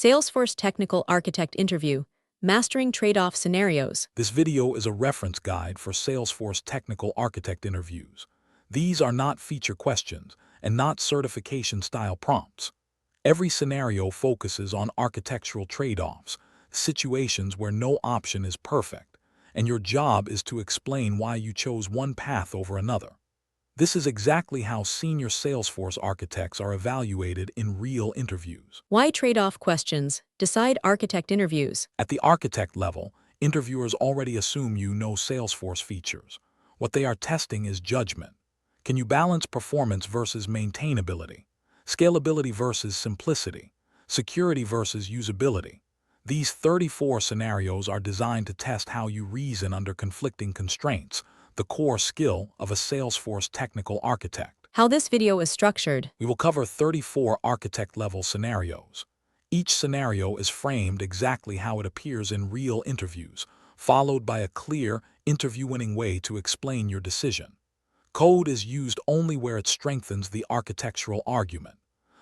Salesforce Technical Architect Interview, Mastering Trade-off Scenarios. This video is a reference guide for Salesforce Technical Architect interviews. These are not feature questions and not certification-style prompts. Every scenario focuses on architectural trade-offs, situations where no option is perfect, and your job is to explain why you chose one path over another. This is exactly how senior Salesforce architects are evaluated in real interviews. Why trade-off questions decide architect interviews? At the architect level, interviewers already assume you know Salesforce features. What they are testing is judgment. Can you balance performance versus maintainability, scalability versus simplicity, security versus usability? These 34 scenarios are designed to test how you reason under conflicting constraints, the core skill of a Salesforce technical architect. How this video is structured. We will cover 34 architect-level scenarios. Each scenario is framed exactly how it appears in real interviews, followed by a clear, interview-winning way to explain your decision. Code is used only where it strengthens the architectural argument.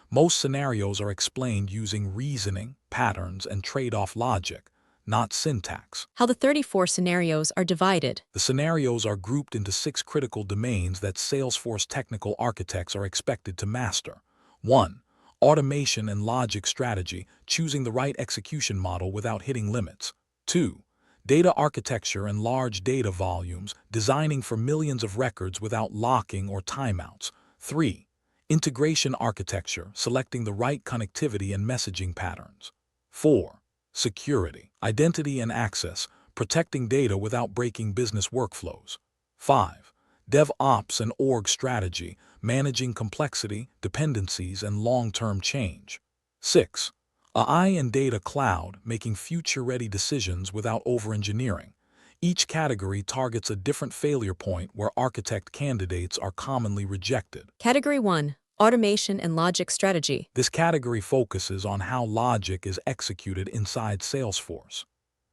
Most scenarios are explained using reasoning, patterns, and trade-off logic, not syntax. How the 34 scenarios are divided. The scenarios are grouped into 6 critical domains that Salesforce technical architects are expected to master. 1. Automation and logic strategy, choosing the right execution model without hitting limits. 2. Data architecture and large data volumes, designing for millions of records without locking or timeouts. 3. Integration architecture, selecting the right connectivity and messaging patterns. 4. Security, identity and access, protecting data without breaking business workflows. 5. DevOps and org strategy, managing complexity, dependencies, and long-term change. 6. AI and data cloud, making future-ready decisions without over-engineering. Each category targets a different failure point where architect candidates are commonly rejected. Category 1. Automation and logic strategy. This category focuses on how logic is executed inside Salesforce.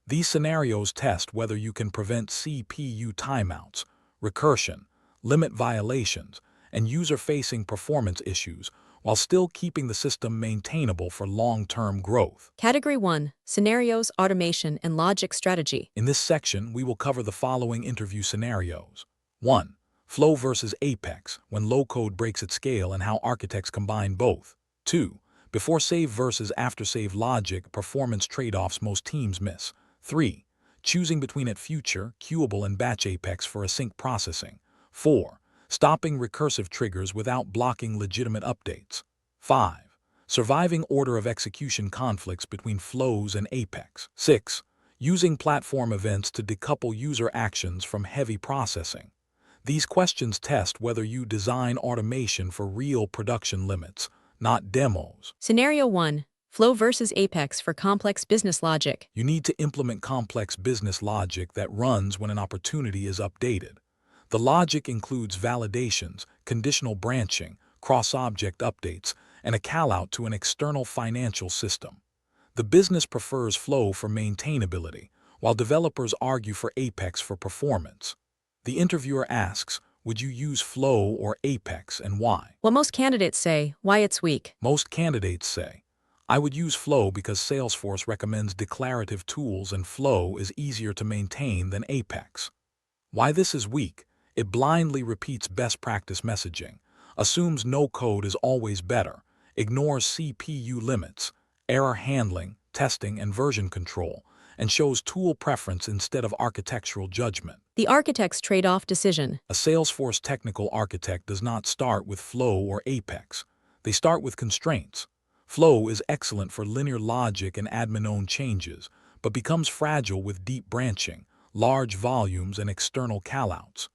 These scenarios test whether you can prevent CPU timeouts, recursion, limit violations, and user-facing performance issues while still keeping the system maintainable for long-term growth. Category 1. Scenarios, automation, and logic strategy. In this section, we will cover the following interview scenarios. 1. Flow versus Apex, when low-code breaks at scale and how architects combine both. 2. Before save versus after save logic, performance trade-offs most teams miss. 3. Choosing between at future, Queueable and batch Apex for async processing. 4. Stopping recursive triggers without blocking legitimate updates. 5. Surviving order of execution conflicts between flows and Apex. 6. Using platform events to decouple user actions from heavy processing. These questions test whether you design automation for real production limits, not demos. Scenario 1. Flow versus Apex for complex business logic. You need to implement complex business logic that runs when an opportunity is updated. The logic includes validations, conditional branching, cross-object updates, and a callout to an external financial system. The business prefers Flow for maintainability, while developers argue for Apex for performance. The interviewer asks, would you use Flow or Apex and why? What most candidates say, why it's weak. Most candidates say, I would use Flow because Salesforce recommends declarative tools and Flow is easier to maintain than Apex. Why this is weak? It blindly repeats best practice messaging, assumes no code is always better, ignores CPU limits, error handling, testing, and version control, and shows tool preference instead of architectural judgment. The architect's trade-off decision. A Salesforce technical architect does not start with Flow or Apex. They start with constraints. Flow is excellent for linear logic and admin-owned changes, but becomes fragile with deep branching, large volumes, and external callouts.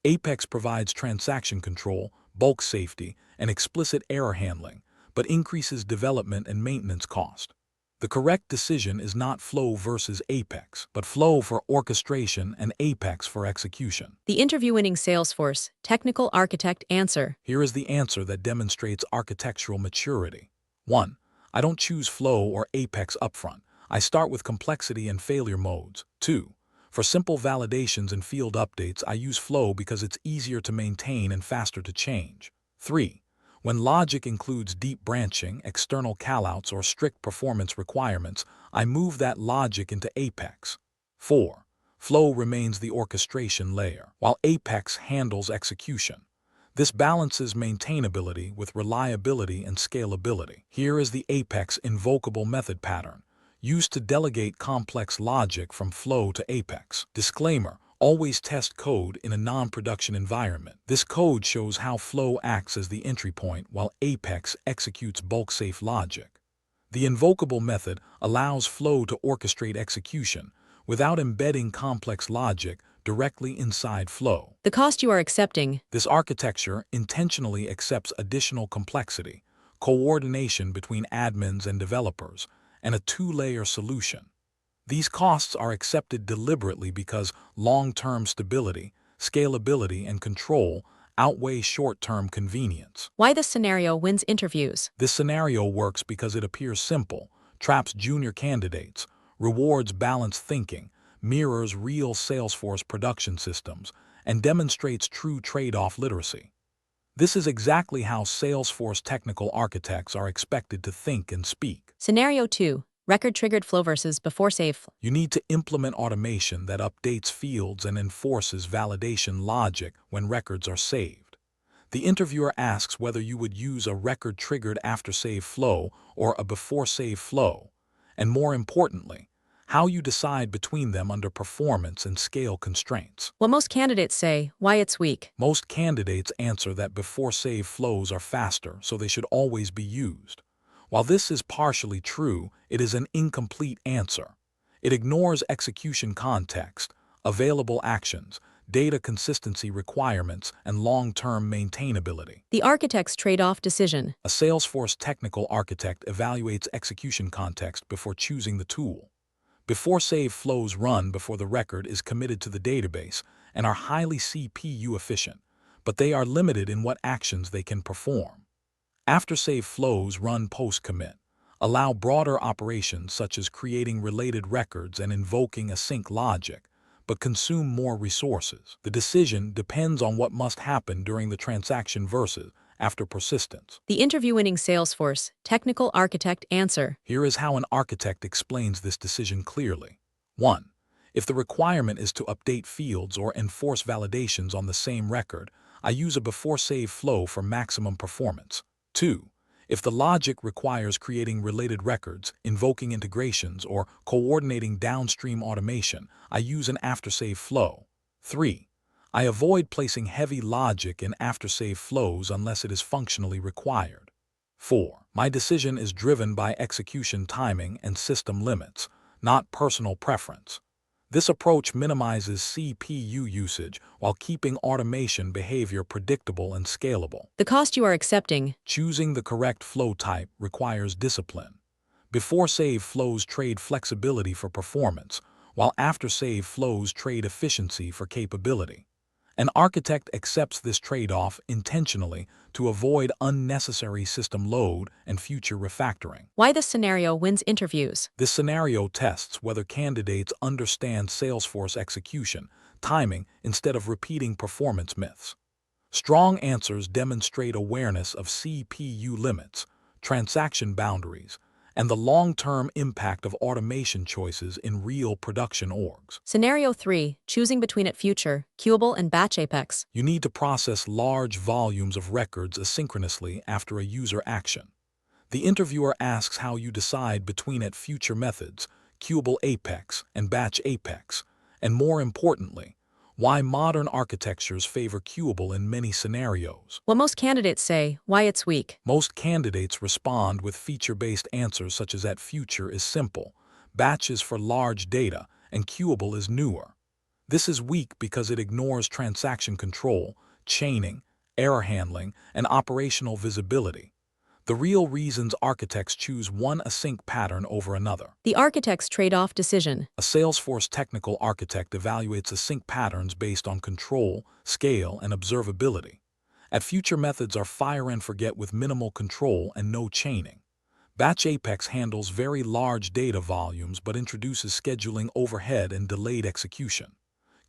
Apex provides transaction control, bulk safety, and explicit error handling, but increases development and maintenance cost. The correct decision is not Flow versus Apex, but Flow for orchestration and Apex for execution. The interview-winning Salesforce technical architect answer. Here is the answer that demonstrates architectural maturity. 1. I don't choose Flow or Apex upfront. I start with complexity and failure modes. 2. For simple validations and field updates, I use Flow because it's easier to maintain and faster to change. 3. When logic includes deep branching, external callouts, or strict performance requirements, I move that logic into Apex. 4. Flow remains the orchestration layer, while Apex handles execution. This balances maintainability with reliability and scalability. Here is the Apex invocable method pattern, used to delegate complex logic from Flow to Apex. Disclaimer: always test code in a non-production environment. This code shows how Flow acts as the entry point while Apex executes bulk-safe logic. The invocable method allows Flow to orchestrate execution without embedding complex logic directly inside Flow. The cost you are accepting. This architecture intentionally accepts additional complexity, coordination between admins and developers, and a two-layer solution. These costs are accepted deliberately because long-term stability, scalability, and control outweigh short-term convenience. Why this scenario wins interviews. This scenario works because it appears simple, traps junior candidates, rewards balanced thinking, mirrors real Salesforce production systems, and demonstrates true trade-off literacy. This is exactly how Salesforce technical architects are expected to think and speak. Scenario 2. Record-triggered flow versus before-save. You need to implement automation that updates fields and enforces validation logic when records are saved. The interviewer asks whether you would use a record-triggered after-save flow or a before-save flow, and more importantly, how you decide between them under performance and scale constraints. What most candidates say, why it's weak. Most candidates answer that before-save flows are faster, so they should always be used. While this is partially true, it is an incomplete answer. It ignores execution context, available actions, data consistency requirements, and long-term maintainability. The architect's trade-off decision. A Salesforce technical architect evaluates execution context before choosing the tool. Before-save flows run before the record is committed to the database and are highly CPU efficient, but they are limited in what actions they can perform. After-save flows run post-commit, allow broader operations such as creating related records and invoking async logic, but consume more resources. The decision depends on what must happen during the transaction versus after persistence. The interview-winning Salesforce technical architect answer. Here is how an architect explains this decision clearly. 1. If the requirement is to update fields or enforce validations on the same record, I use a before-save flow for maximum performance. 2. If the logic requires creating related records, invoking integrations, or coordinating downstream automation, I use an after-save flow. 3. I avoid placing heavy logic in after-save flows unless it is functionally required. 4. My decision is driven by execution timing and system limits, not personal preference. This approach minimizes CPU usage while keeping automation behavior predictable and scalable. The cost you are accepting. Choosing the correct flow type requires discipline. Before-save flows trade flexibility for performance, while after-save flows trade efficiency for capability. An architect accepts this trade-off intentionally to avoid unnecessary system load and future refactoring. Why this scenario wins interviews. This scenario tests whether candidates understand Salesforce execution, timing, instead of repeating performance myths. Strong answers demonstrate awareness of CPU limits, transaction boundaries, and the long-term impact of automation choices in real production orgs. Scenario 3. Choosing between future, Queueable, and batch Apex. You need to process large volumes of records asynchronously after a user action. The interviewer asks how you decide between future methods, Queueable Apex and batch Apex, and more importantly, why modern architectures favor Queueable in many scenarios. What most candidates say, why it's weak. Most candidates respond with feature-based answers such as future is simple, batch is for large data, and Queueable is newer. This is weak because it ignores transaction control, chaining, error handling, and operational visibility. The real reasons architects choose one async pattern over another. The architect's trade-off decision. A Salesforce technical architect evaluates async patterns based on control, scale, and observability. Future methods are fire and forget with minimal control and no chaining. Batch Apex handles very large data volumes but introduces scheduling overhead and delayed execution.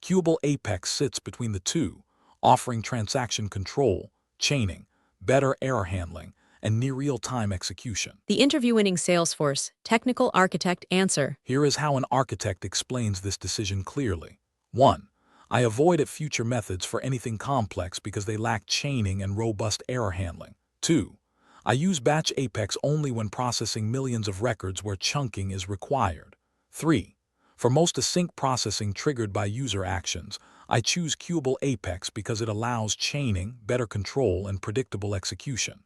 Queueable Apex sits between the two, offering transaction control, chaining, better error handling, and near real-time execution. The interview-winning Salesforce Technical Architect answer. Here is how an architect explains this decision clearly. 1. I avoid future methods for anything complex because they lack chaining and robust error handling. 2. I use batch Apex only when processing millions of records where chunking is required. 3. For most async processing triggered by user actions, I choose Queueable Apex because it allows chaining, better control, and predictable execution.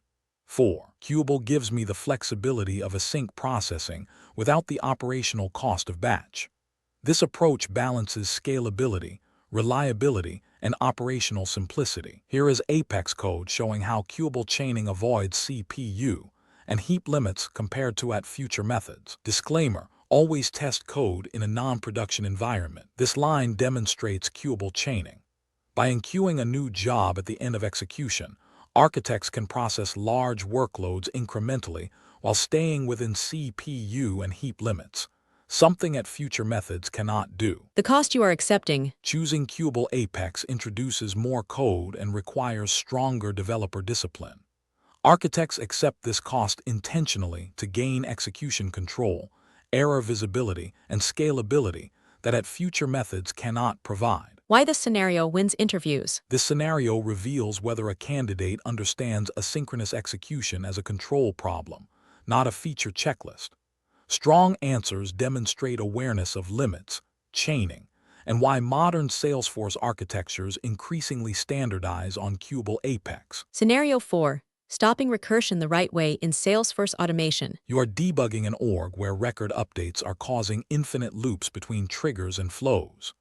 4. Queueable gives me the flexibility of async processing without the operational cost of batch. This approach balances scalability, reliability, and operational simplicity. Here is Apex code showing how Queueable chaining avoids CPU and heap limits compared to future methods. Disclaimer: always test code in a non-production environment. This line demonstrates Queueable chaining. By enqueuing a new job at the end of execution, architects can process large workloads incrementally while staying within CPU and heap limits, something future methods cannot do. The cost you are accepting. Choosing Queueable Apex introduces more code and requires stronger developer discipline. Architects accept this cost intentionally to gain execution control, error visibility, and scalability that future methods cannot provide. Why this scenario wins interviews. This scenario reveals whether a candidate understands asynchronous execution as a control problem, not a feature checklist. Strong answers demonstrate awareness of limits, chaining, and why modern Salesforce architectures increasingly standardize on Queueable Apex. Scenario 4. Stopping recursion the right way in Salesforce automation. You are debugging an org where record updates are causing infinite loops between triggers and flows.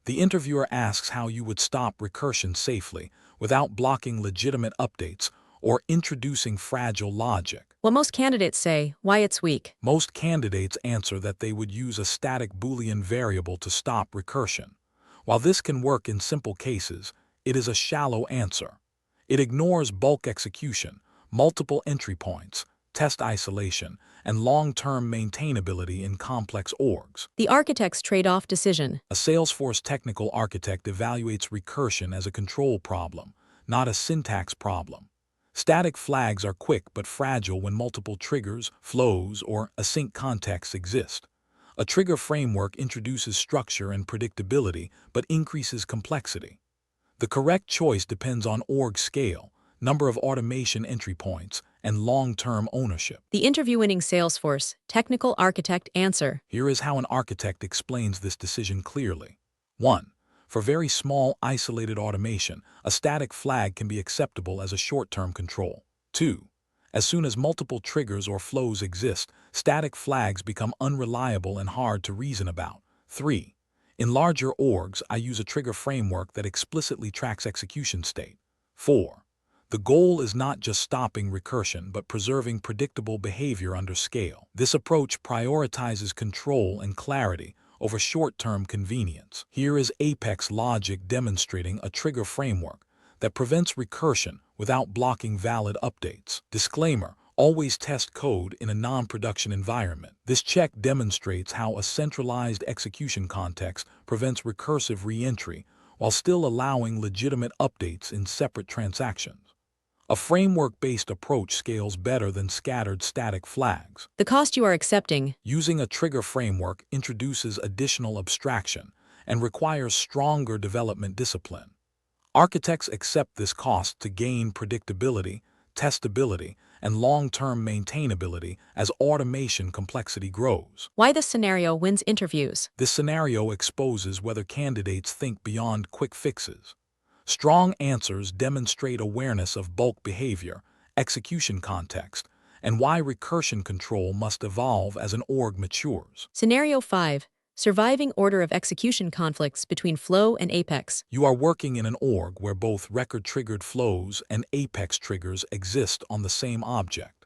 The interviewer asks how you would stop recursion safely without blocking legitimate updates or introducing fragile logic. What most candidates say, why it's weak. Most candidates answer that they would use a static Boolean variable to stop recursion. While this can work in simple cases, it is a shallow answer. It ignores bulk execution, multiple entry points, test isolation, and long-term maintainability in complex orgs. The architect's trade-off decision. A Salesforce technical architect evaluates recursion as a control problem, not a syntax problem. Static flags are quick but fragile when multiple triggers, flows, or async contexts exist. A trigger framework introduces structure and predictability but increases complexity. The correct choice depends on org scale, number of automation entry points, and long-term ownership. The interview-winning Salesforce Technical Architect answer. Here is how an architect explains this decision clearly. 1. For very small, isolated automation, a static flag can be acceptable as a short-term control. 2. As soon as multiple triggers or flows exist, static flags become unreliable and hard to reason about. 3. In larger orgs, I use a trigger framework that explicitly tracks execution state. 4. The goal is not just stopping recursion but preserving predictable behavior under scale. This approach prioritizes control and clarity over short-term convenience. Here is Apex logic demonstrating a trigger framework that prevents recursion without blocking valid updates. Disclaimer: always test code in a non-production environment. This check demonstrates how a centralized execution context prevents recursive re-entry while still allowing legitimate updates in separate transactions. A framework-based approach scales better than scattered static flags. The cost you are accepting. Using a trigger framework introduces additional abstraction and requires stronger development discipline. Architects accept this cost to gain predictability, testability, and long-term maintainability as automation complexity grows. Why this scenario wins interviews. This scenario exposes whether candidates think beyond quick fixes. Strong answers demonstrate awareness of bulk behavior, execution context, and why recursion control must evolve as an org matures. Scenario 5. Surviving order of execution conflicts between flow and apex. You are working in an org where both record-triggered flows and apex triggers exist on the same object.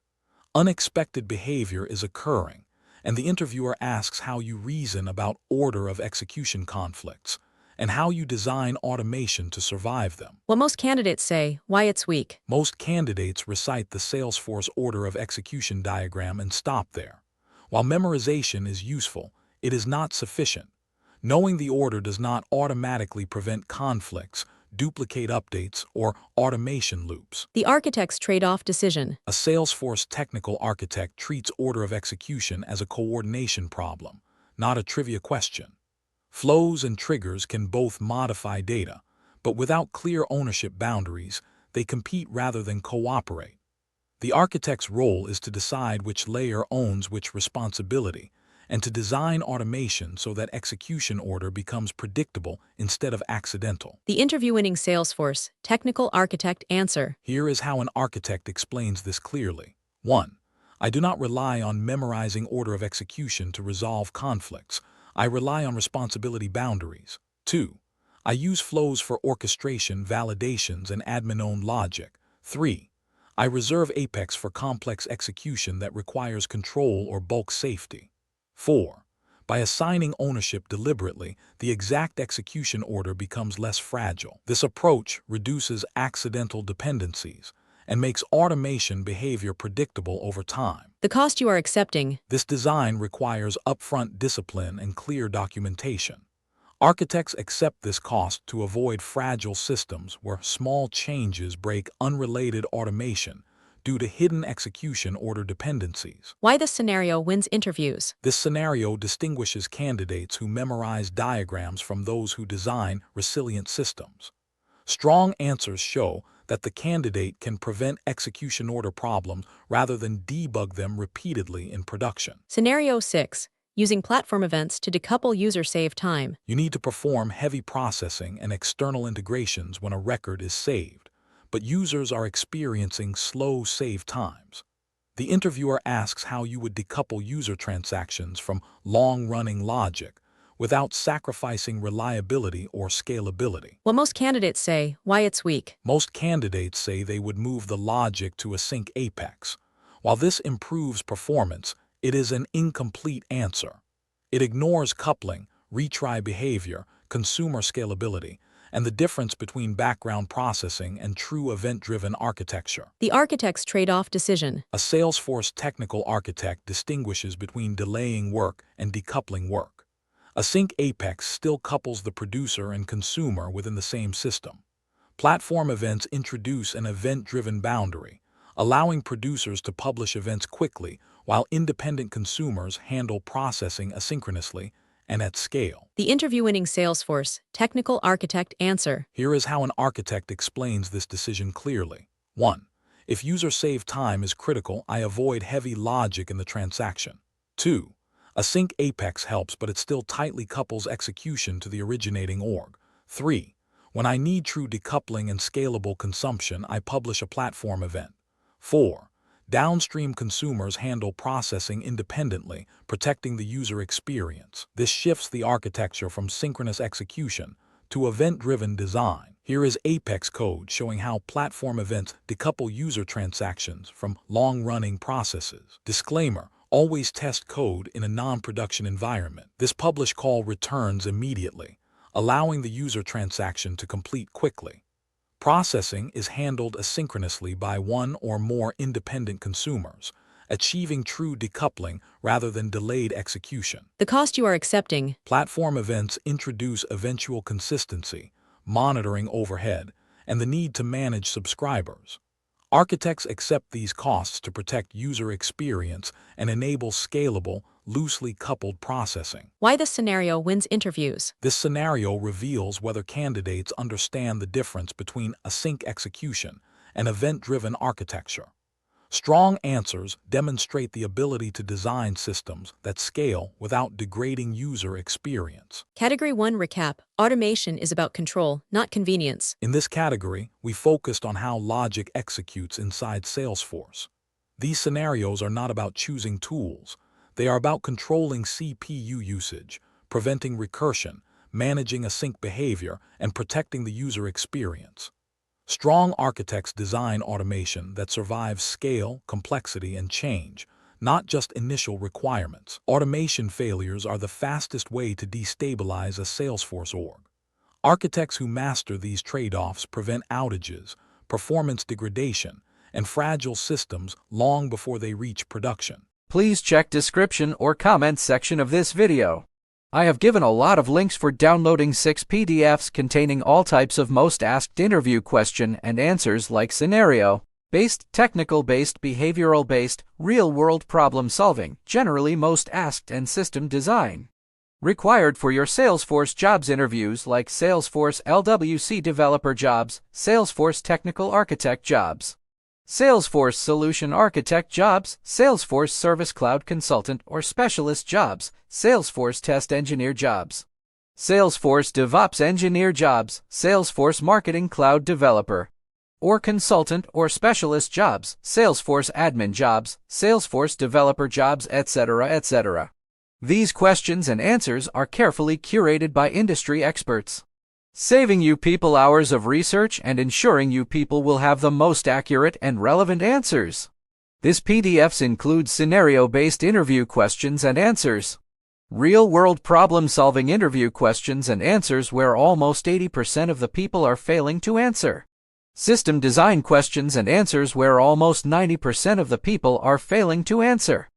Unexpected behavior is occurring, and the interviewer asks how you reason about order of execution conflicts and how you design automation to survive them. What most candidates say, why it's weak. Most candidates recite the Salesforce order of execution diagram and stop there. While memorization is useful, it is not sufficient. Knowing the order does not automatically prevent conflicts, duplicate updates, or automation loops. The architect's trade-off decision. A Salesforce technical architect treats order of execution as a coordination problem, not a trivia question. Flows and triggers can both modify data, but without clear ownership boundaries, they compete rather than cooperate. The architect's role is to decide which layer owns which responsibility, and to design automation so that execution order becomes predictable instead of accidental. The interview-winning Salesforce technical architect answer. Here is how an architect explains this clearly. 1. I do not rely on memorizing order of execution to resolve conflicts. I rely on responsibility boundaries. 2. I use flows for orchestration, validations, and admin-owned logic. 3. I reserve Apex for complex execution that requires control or bulk safety. 4. By assigning ownership deliberately, the exact execution order becomes less fragile. This approach reduces accidental dependencies and makes automation behavior predictable over time. The cost you are accepting. This design requires upfront discipline and clear documentation. Architects accept this cost to avoid fragile systems where small changes break unrelated automation due to hidden execution order dependencies. Why this scenario wins interviews. This scenario distinguishes candidates who memorize diagrams from those who design resilient systems. Strong answers show that the candidate can prevent execution order problems rather than debug them repeatedly in production. Scenario 6. Using platform events to decouple user save time. You need to perform heavy processing and external integrations when a record is saved, but users are experiencing slow save times. The interviewer asks how you would decouple user transactions from long-running logic without sacrificing reliability or scalability. What most candidates say, why it's weak. Most candidates say they would move the logic to Async Apex. While this improves performance, it is an incomplete answer. It ignores coupling, retry behavior, consumer scalability, and the difference between background processing and true event-driven architecture. The architect's trade-off decision. A Salesforce technical architect distinguishes between delaying work and decoupling work. Async Apex still couples the producer and consumer within the same system. Platform events introduce an event-driven boundary, allowing producers to publish events quickly while independent consumers handle processing asynchronously and at scale. The interview-winning Salesforce technical architect answer. Here is how an architect explains this decision clearly. 1. If user save time is critical, I avoid heavy logic in the transaction. 2. Async Apex helps, but it still tightly couples execution to the originating org. 3. When I need true decoupling and scalable consumption, I publish a platform event. 4. Downstream consumers handle processing independently, protecting the user experience. This shifts the architecture from synchronous execution to event-driven design. Here is Apex code showing how platform events decouple user transactions from long-running processes. Disclaimer: always test code in a non-production environment. This publish call returns immediately, allowing the user transaction to complete quickly. Processing is handled asynchronously by one or more independent consumers, achieving true decoupling rather than delayed execution. The cost you are accepting. Platform events introduce eventual consistency, monitoring overhead, and the need to manage subscribers. Architects accept these costs to protect user experience and enable scalable, loosely coupled processing. Why this scenario wins interviews. This scenario reveals whether candidates understand the difference between async execution and event-driven architecture. Strong answers demonstrate the ability to design systems that scale without degrading user experience. Category 1 recap. Automation is about control, not convenience. In this category, we focused on how logic executes inside Salesforce. These scenarios are not about choosing tools. They are about controlling CPU usage, preventing recursion, managing async behavior, and protecting the user experience. Strong architects design automation that survives scale, complexity, and change, not just initial requirements. Automation failures are the fastest way to destabilize a Salesforce org. Architects who master these trade-offs prevent outages, performance degradation, and fragile systems long before they reach production. Please check description or comment section of this video. I have given a lot of links for downloading 6 PDFs containing all types of most asked interview question and answers like scenario-based, technical-based, behavioral-based, real-world problem-solving, generally most asked, and system design. Required for your Salesforce jobs interviews like Salesforce LWC developer jobs, Salesforce technical architect jobs, Salesforce Solution Architect jobs, Salesforce Service Cloud Consultant or Specialist jobs, Salesforce Test Engineer jobs, Salesforce DevOps Engineer jobs, Salesforce Marketing Cloud Developer or Consultant or Specialist jobs, Salesforce Admin jobs, Salesforce Developer jobs, etc., etc. These questions and answers are carefully curated by industry experts, saving you people hours of research and ensuring you people will have the most accurate and relevant answers. This PDFs includes scenario-based interview questions and answers, real-world problem-solving interview questions and answers where almost 80% of the people are failing to answer, system design questions and answers where almost 90% of the people are failing to answer,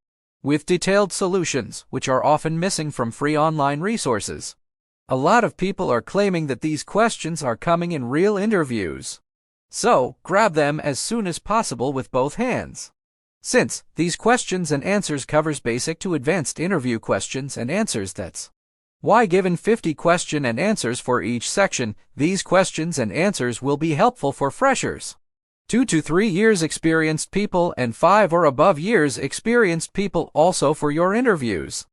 with detailed solutions which are often missing from free online resources. A lot of people are claiming that these questions are coming in real interviews. So, grab them as soon as possible with both hands. Since these questions and answers covers basic to advanced interview questions and answers, that's why given 50 question and answers for each section, these questions and answers will be helpful for freshers, 2 to 3 years experienced people and 5 or above years experienced people also for your interviews.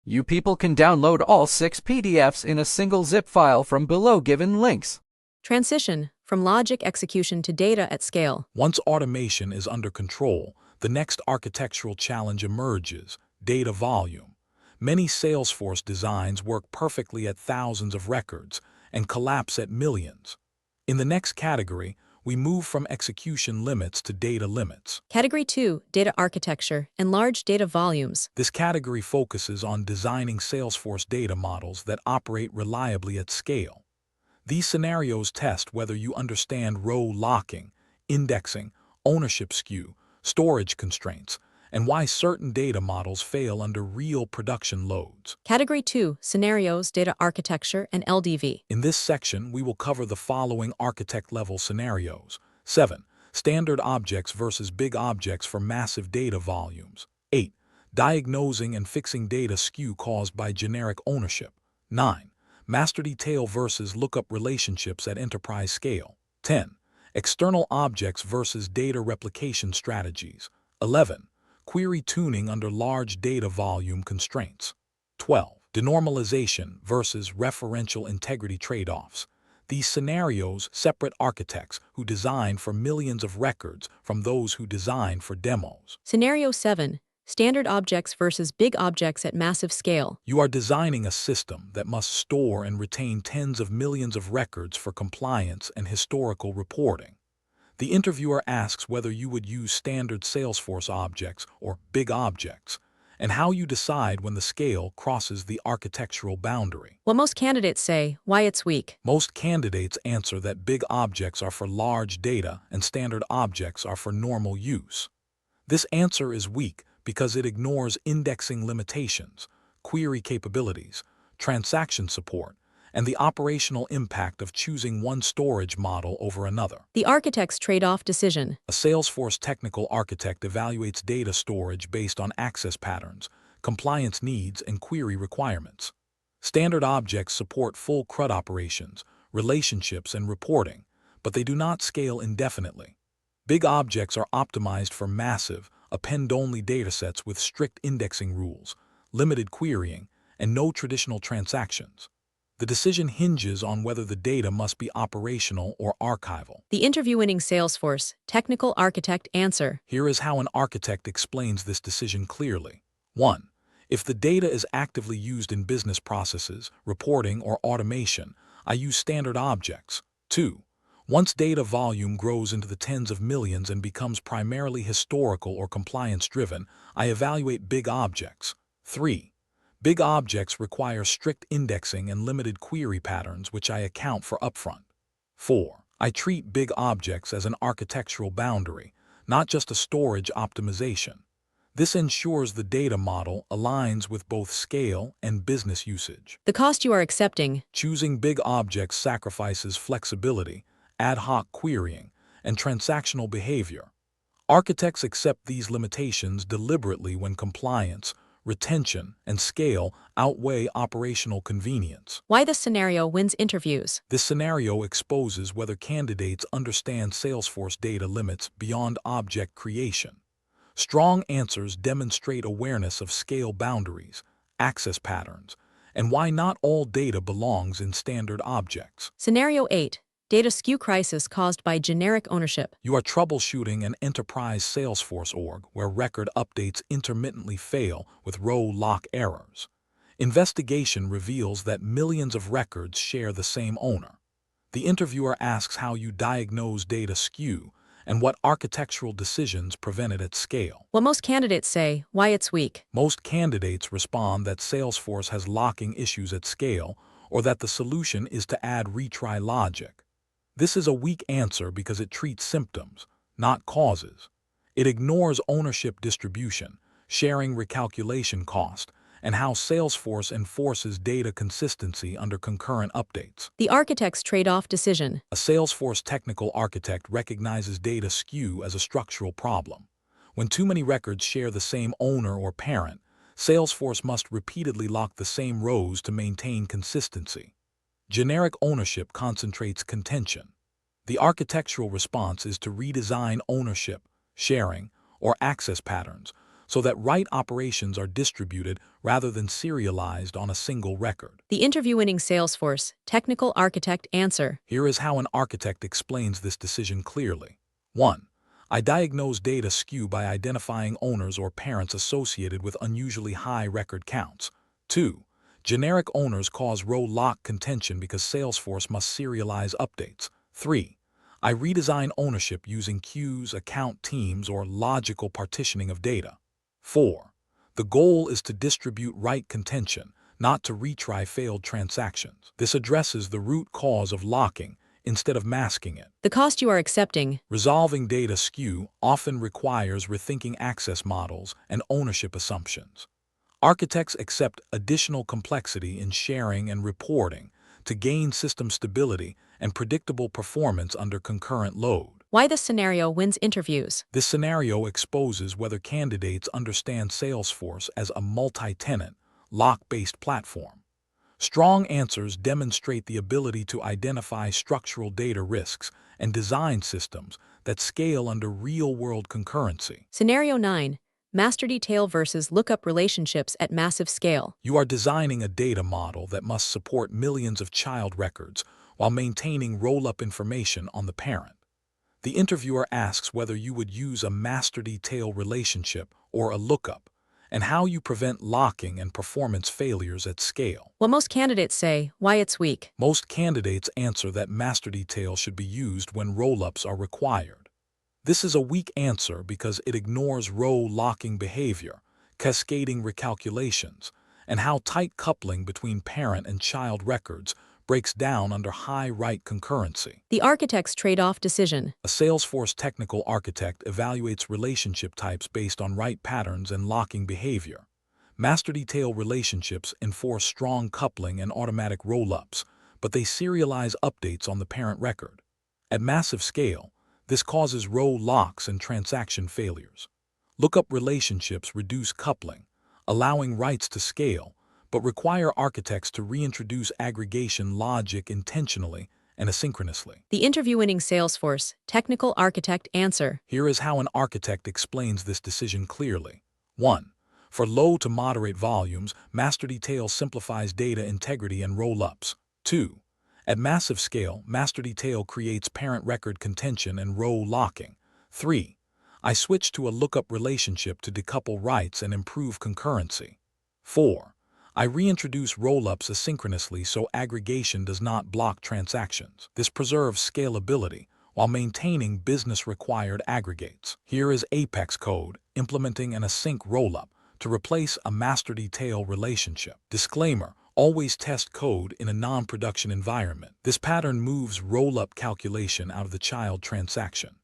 You people can download all 6 PDFs in a single zip file from below given links. Transition from logic execution to data at scale. Once automation is under control, the next architectural challenge emerges: data volume. Many Salesforce designs work perfectly at thousands of records and collapse at millions. In the next category, we move from execution limits to data limits. Category 2, data architecture and large data volumes. This category focuses on designing Salesforce data models that operate reliably at scale. These scenarios test whether you understand row locking, indexing, ownership skew, storage constraints, and why certain data models fail under real production loads. Category 2, scenarios, data architecture, and LDV. In this section, we will cover the following architect-level scenarios. 7. Standard objects versus big objects for massive data volumes. 8. Diagnosing and fixing data skew caused by generic ownership. 9. Master detail versus lookup relationships at enterprise scale. 10. External objects versus data replication strategies. 11. Query tuning under large data volume constraints. 12. Denormalization versus referential integrity trade-offs. These scenarios separate architects who design for millions of records from those who design for demos. Scenario 7, standard objects versus big objects at massive scale. You are designing a system that must store and retain tens of millions of records for compliance and historical reporting. The interviewer asks whether you would use standard Salesforce objects or big objects, and how you decide when the scale crosses the architectural boundary. What most candidates say, why it's weak. Most candidates answer that big objects are for large data and standard objects are for normal use. This answer is weak because it ignores indexing limitations, query capabilities, transaction support, and the operational impact of choosing one storage model over another. The architect's trade-off decision. A Salesforce technical architect evaluates data storage based on access patterns, compliance needs, and query requirements. Standard objects support full CRUD operations, relationships, and reporting, but they do not scale indefinitely. Big objects are optimized for massive, append-only datasets with strict indexing rules, limited querying, and no traditional transactions. The decision hinges on whether the data must be operational or archival. The interview-winning Salesforce technical architect answer. Here is how an architect explains this decision clearly. 1. If the data is actively used in business processes, reporting, or automation, I use standard objects. 2. Once data volume grows into the tens of millions and becomes primarily historical or compliance-driven, I evaluate big objects. 3. Big objects require strict indexing and limited query patterns, which I account for upfront. 4. I treat big objects as an architectural boundary, not just a storage optimization. This ensures the data model aligns with both scale and business usage. The cost you are accepting. Choosing big objects sacrifices flexibility, ad hoc querying, and transactional behavior. Architects accept these limitations deliberately when compliance, retention, and scale outweigh operational convenience. Why this scenario wins interviews. This scenario exposes whether candidates understand Salesforce data limits beyond object creation. Strong answers demonstrate awareness of scale boundaries, access patterns, and why not all data belongs in standard objects. Scenario 8. Data skew crisis caused by generic ownership. You are troubleshooting an enterprise Salesforce org where record updates intermittently fail with row lock errors. Investigation reveals that millions of records share the same owner. The interviewer asks how you diagnose data skew and what architectural decisions prevent it at scale. What most candidates say, why it's weak. Most candidates respond that Salesforce has locking issues at scale or that the solution is to add retry logic. This is a weak answer because it treats symptoms, not causes. It ignores ownership distribution, sharing recalculation cost, and how Salesforce enforces data consistency under concurrent updates. The architect's trade-off decision. A Salesforce technical architect recognizes data skew as a structural problem. When too many records share the same owner or parent, Salesforce must repeatedly lock the same rows to maintain consistency. Generic ownership concentrates contention. The architectural response is to redesign ownership, sharing, or access patterns so that right operations are distributed rather than serialized on a single record. The interview-winning Salesforce technical architect answer. Here is how an architect explains this decision clearly. 1. I diagnose data skew by identifying owners or parents associated with unusually high record counts. 2. Generic owners cause row lock contention because Salesforce must serialize updates. 3. I redesign ownership using queues, account teams, or logical partitioning of data. 4. The goal is to distribute right contention, not to retry failed transactions. This addresses the root cause of locking instead of masking it. The cost you are accepting. Resolving data skew often requires rethinking access models and ownership assumptions. Architects accept additional complexity in sharing and reporting to gain system stability and predictable performance under concurrent load. Why this scenario wins interviews. This scenario exposes whether candidates understand Salesforce as a multi-tenant, lock-based platform. Strong answers demonstrate the ability to identify structural data risks and design systems that scale under real-world concurrency. Scenario 9. Master detail versus lookup relationships at massive scale. You are designing a data model that must support millions of child records while maintaining roll-up information on the parent. The interviewer asks whether you would use a master detail relationship or a lookup, and how you prevent locking and performance failures at scale. What most candidates say, why it's weak. Most candidates answer that master detail should be used when roll-ups are required. This is a weak answer because it ignores row locking behavior, cascading recalculations, and how tight coupling between parent and child records breaks down under high write concurrency. The architect's trade-off decision. A Salesforce technical architect evaluates relationship types based on write patterns and locking behavior. Master detail relationships enforce strong coupling and automatic roll-ups, but they serialize updates on the parent record. At massive scale, this causes row locks and transaction failures. Lookup relationships reduce coupling, allowing writes to scale, but require architects to reintroduce aggregation logic intentionally and asynchronously. The interview-winning Salesforce technical architect answer. Here is how an architect explains this decision clearly. 1. For low to moderate volumes, master detail simplifies data integrity and roll-ups. 2. At massive scale, master detail creates parent record contention and row locking. 3. I switch to a lookup relationship to decouple writes and improve concurrency. 4. I reintroduce roll-ups asynchronously so aggregation does not block transactions. This preserves scalability while maintaining business-required aggregates. Here is Apex code implementing an async roll-up to replace a master detail relationship. Disclaimer: always test code in a non-production environment. This pattern moves roll-up calculation out of the child transaction.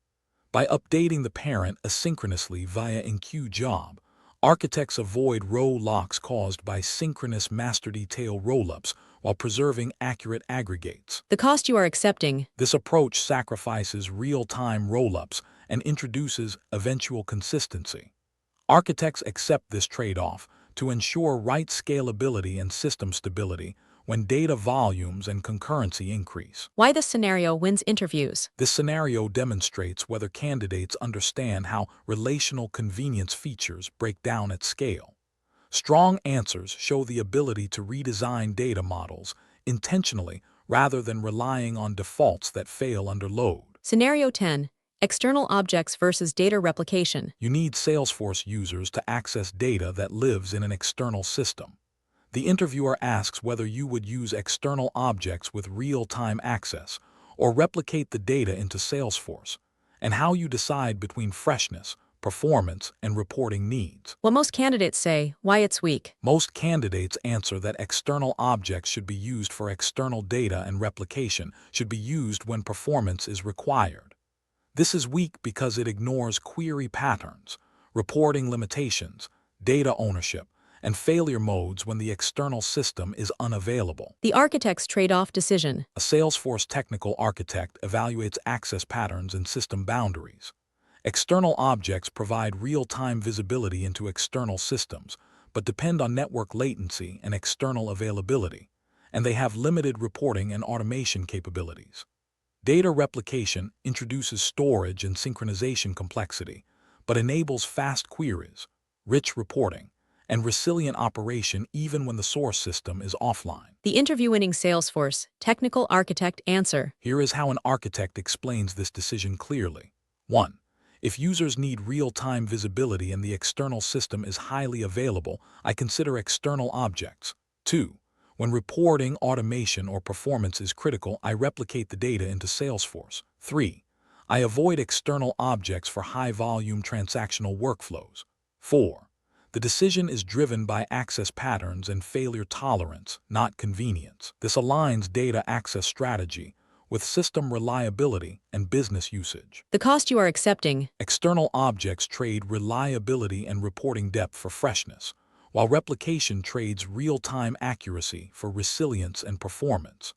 By updating the parent asynchronously via enqueue job, Architects avoid row locks caused by synchronous master detail rollups while preserving accurate aggregates. The cost you are accepting. This approach sacrifices real-time rollups and introduces eventual consistency. Architects accept this trade-off to ensure right scalability and system stability when data volumes and concurrency increase. Why this scenario wins interviews. This scenario demonstrates whether candidates understand how relational convenience features break down at scale. Strong answers show the ability to redesign data models intentionally rather than relying on defaults that fail under load. Scenario 10. External objects versus data replication. You need Salesforce users to access data that lives in an external system. The interviewer asks whether you would use external objects with real-time access or replicate the data into Salesforce, and how you decide between freshness, performance, and reporting needs. What most candidates say, why it's weak. Most candidates answer that external objects should be used for external data and replication should be used when performance is required. This is weak because it ignores query patterns, reporting limitations, data ownership, and failure modes when the external system is unavailable. The architect's trade-off decision. A Salesforce technical architect evaluates access patterns and system boundaries. External objects provide real-time visibility into external systems, but depend on network latency and external availability, and they have limited reporting and automation capabilities. Data replication introduces storage and synchronization complexity, but enables fast queries, rich reporting, and resilient operation even when the source system is offline. The interview-winning Salesforce technical architect answer. Here is how an architect explains this decision clearly. 1. If users need real-time visibility and the external system is highly available, I consider external objects. 2. When reporting, automation, or performance is critical, I replicate the data into Salesforce. 3. I avoid external objects for high-volume transactional workflows. 4. The decision is driven by access patterns and failure tolerance, not convenience. This aligns data access strategy with system reliability and business usage. The cost you are accepting. External objects trade reliability and reporting depth for freshness, while replication trades real-time accuracy for resilience and performance.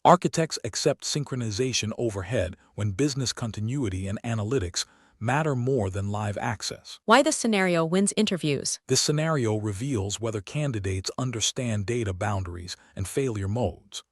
Architects accept synchronization overhead when business continuity and analytics matter more than live access. Why this scenario wins interviews. This scenario reveals whether candidates understand data boundaries and failure modes.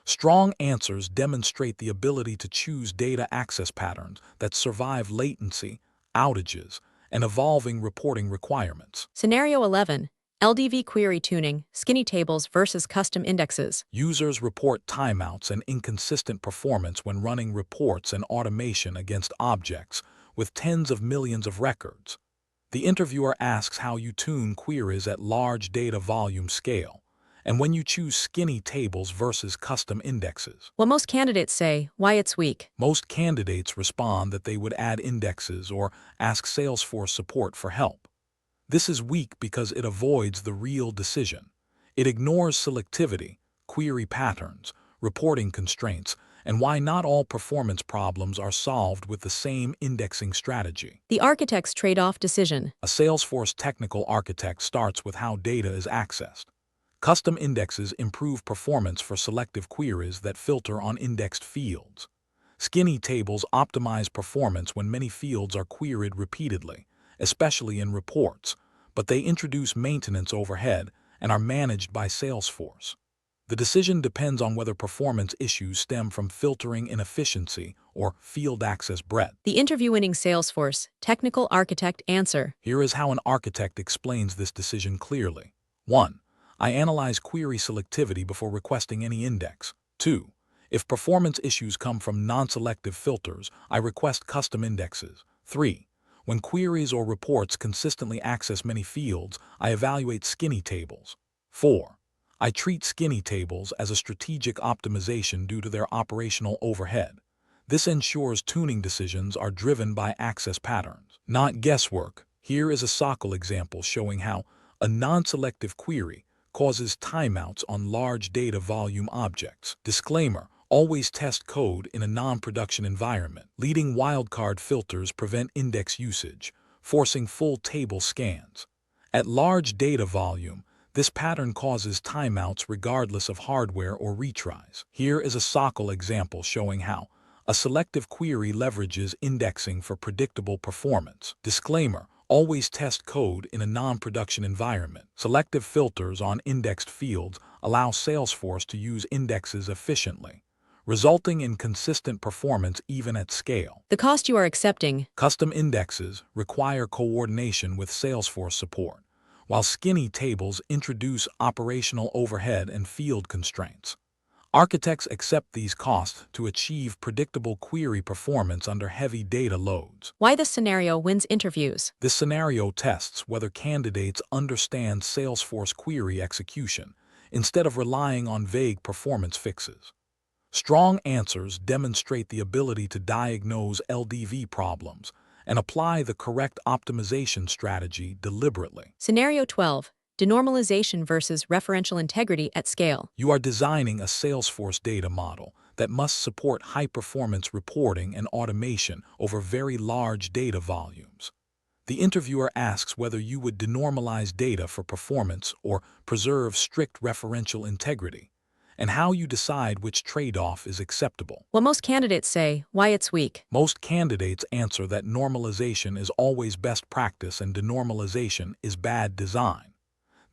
Strong answers demonstrate the ability to choose data access patterns that survive latency, outages, and evolving reporting requirements. Scenario 11. LDV query tuning, skinny tables versus custom indexes. Users report timeouts and inconsistent performance when running reports and automation against objects with tens of millions of records. The interviewer asks how you tune queries at large data volume scale, and when you choose skinny tables versus custom indexes. What most candidates say, why it's weak. Most candidates respond that they would add indexes or ask Salesforce support for help. This is weak because it avoids the real decision. It ignores selectivity, query patterns, reporting constraints, and why not all performance problems are solved with the same indexing strategy. The architect's trade-off decision. A Salesforce technical architect starts with how data is accessed. Custom indexes improve performance for selective queries that filter on indexed fields. Skinny tables optimize performance when many fields are queried repeatedly, especially in reports, but they introduce maintenance overhead and are managed by Salesforce. The decision depends on whether performance issues stem from filtering inefficiency or field access breadth. The interview-winning Salesforce technical architect answer. Here is how an architect explains this decision clearly. 1. I analyze query selectivity before requesting any index. 2. If performance issues come from non-selective filters, I request custom indexes. 3. When queries or reports consistently access many fields, I evaluate skinny tables. 4. I treat skinny tables as a strategic optimization due to their operational overhead. This ensures tuning decisions are driven by access patterns, not guesswork. Here is a SOCL example showing how a non-selective query causes timeouts on large data volume objects. Disclaimer: always test code in a non-production environment. Leading wildcard filters prevent index usage, forcing full table scans. At large data volume, this pattern causes timeouts regardless of hardware or retries. Here is a SOCL example showing how a selective query leverages indexing for predictable performance. Disclaimer: always test code in a non-production environment. Selective filters on indexed fields allow Salesforce to use indexes efficiently, resulting in consistent performance even at scale. The cost you are accepting. Custom indexes require coordination with Salesforce support, while skinny tables introduce operational overhead and field constraints. Architects accept these costs to achieve predictable query performance under heavy data loads. Why this scenario wins interviews. This scenario tests whether candidates understand Salesforce query execution instead of relying on vague performance fixes. Strong answers demonstrate the ability to diagnose LDV problems and apply the correct optimization strategy deliberately. Scenario 12. Denormalization versus referential integrity at scale. You are designing a Salesforce data model that must support high-performance reporting and automation over very large data volumes. The interviewer asks whether you would denormalize data for performance or preserve strict referential integrity, and how you decide which trade-off is acceptable. What most candidates say, why it's weak. Most candidates answer that normalization is always best practice and denormalization is bad design.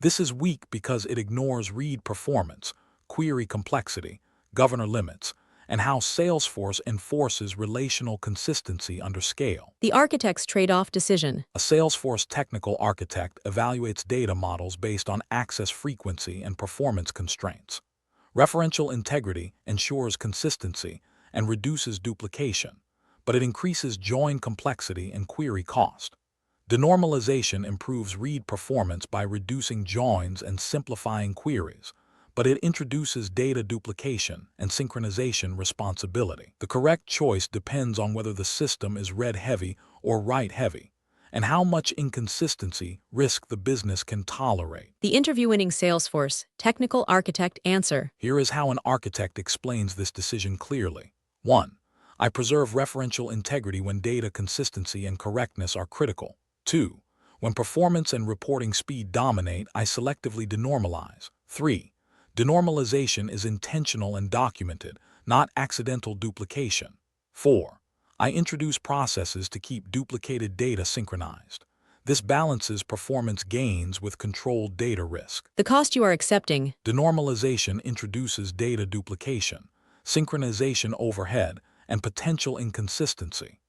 This is weak because it ignores read performance, query complexity, governor limits, and how Salesforce enforces relational consistency under scale. The architect's trade-off decision. A Salesforce technical architect evaluates data models based on access frequency and performance constraints. Referential integrity ensures consistency and reduces duplication, but it increases join complexity and query cost. Denormalization improves read performance by reducing joins and simplifying queries, but it introduces data duplication and synchronization responsibility. The correct choice depends on whether the system is read-heavy or write-heavy, and how much inconsistency risk the business can tolerate. The interview-winning Salesforce technical architect answer. Here is how an architect explains this decision clearly. 1. I preserve referential integrity when data consistency and correctness are critical. 2. When performance and reporting speed dominate, I selectively denormalize. 3. Denormalization is intentional and documented, not accidental duplication. 4. I introduce processes to keep duplicated data synchronized. This balances performance gains with controlled data risk. The cost you are accepting. Denormalization introduces data duplication, synchronization overhead, and potential inconsistency.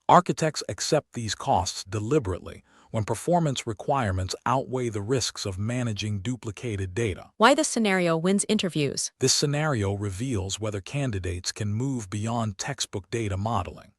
Architects accept these costs deliberately when performance requirements outweigh the risks of managing duplicated data. Why this scenario wins interviews. This scenario reveals whether candidates can move beyond textbook data modeling.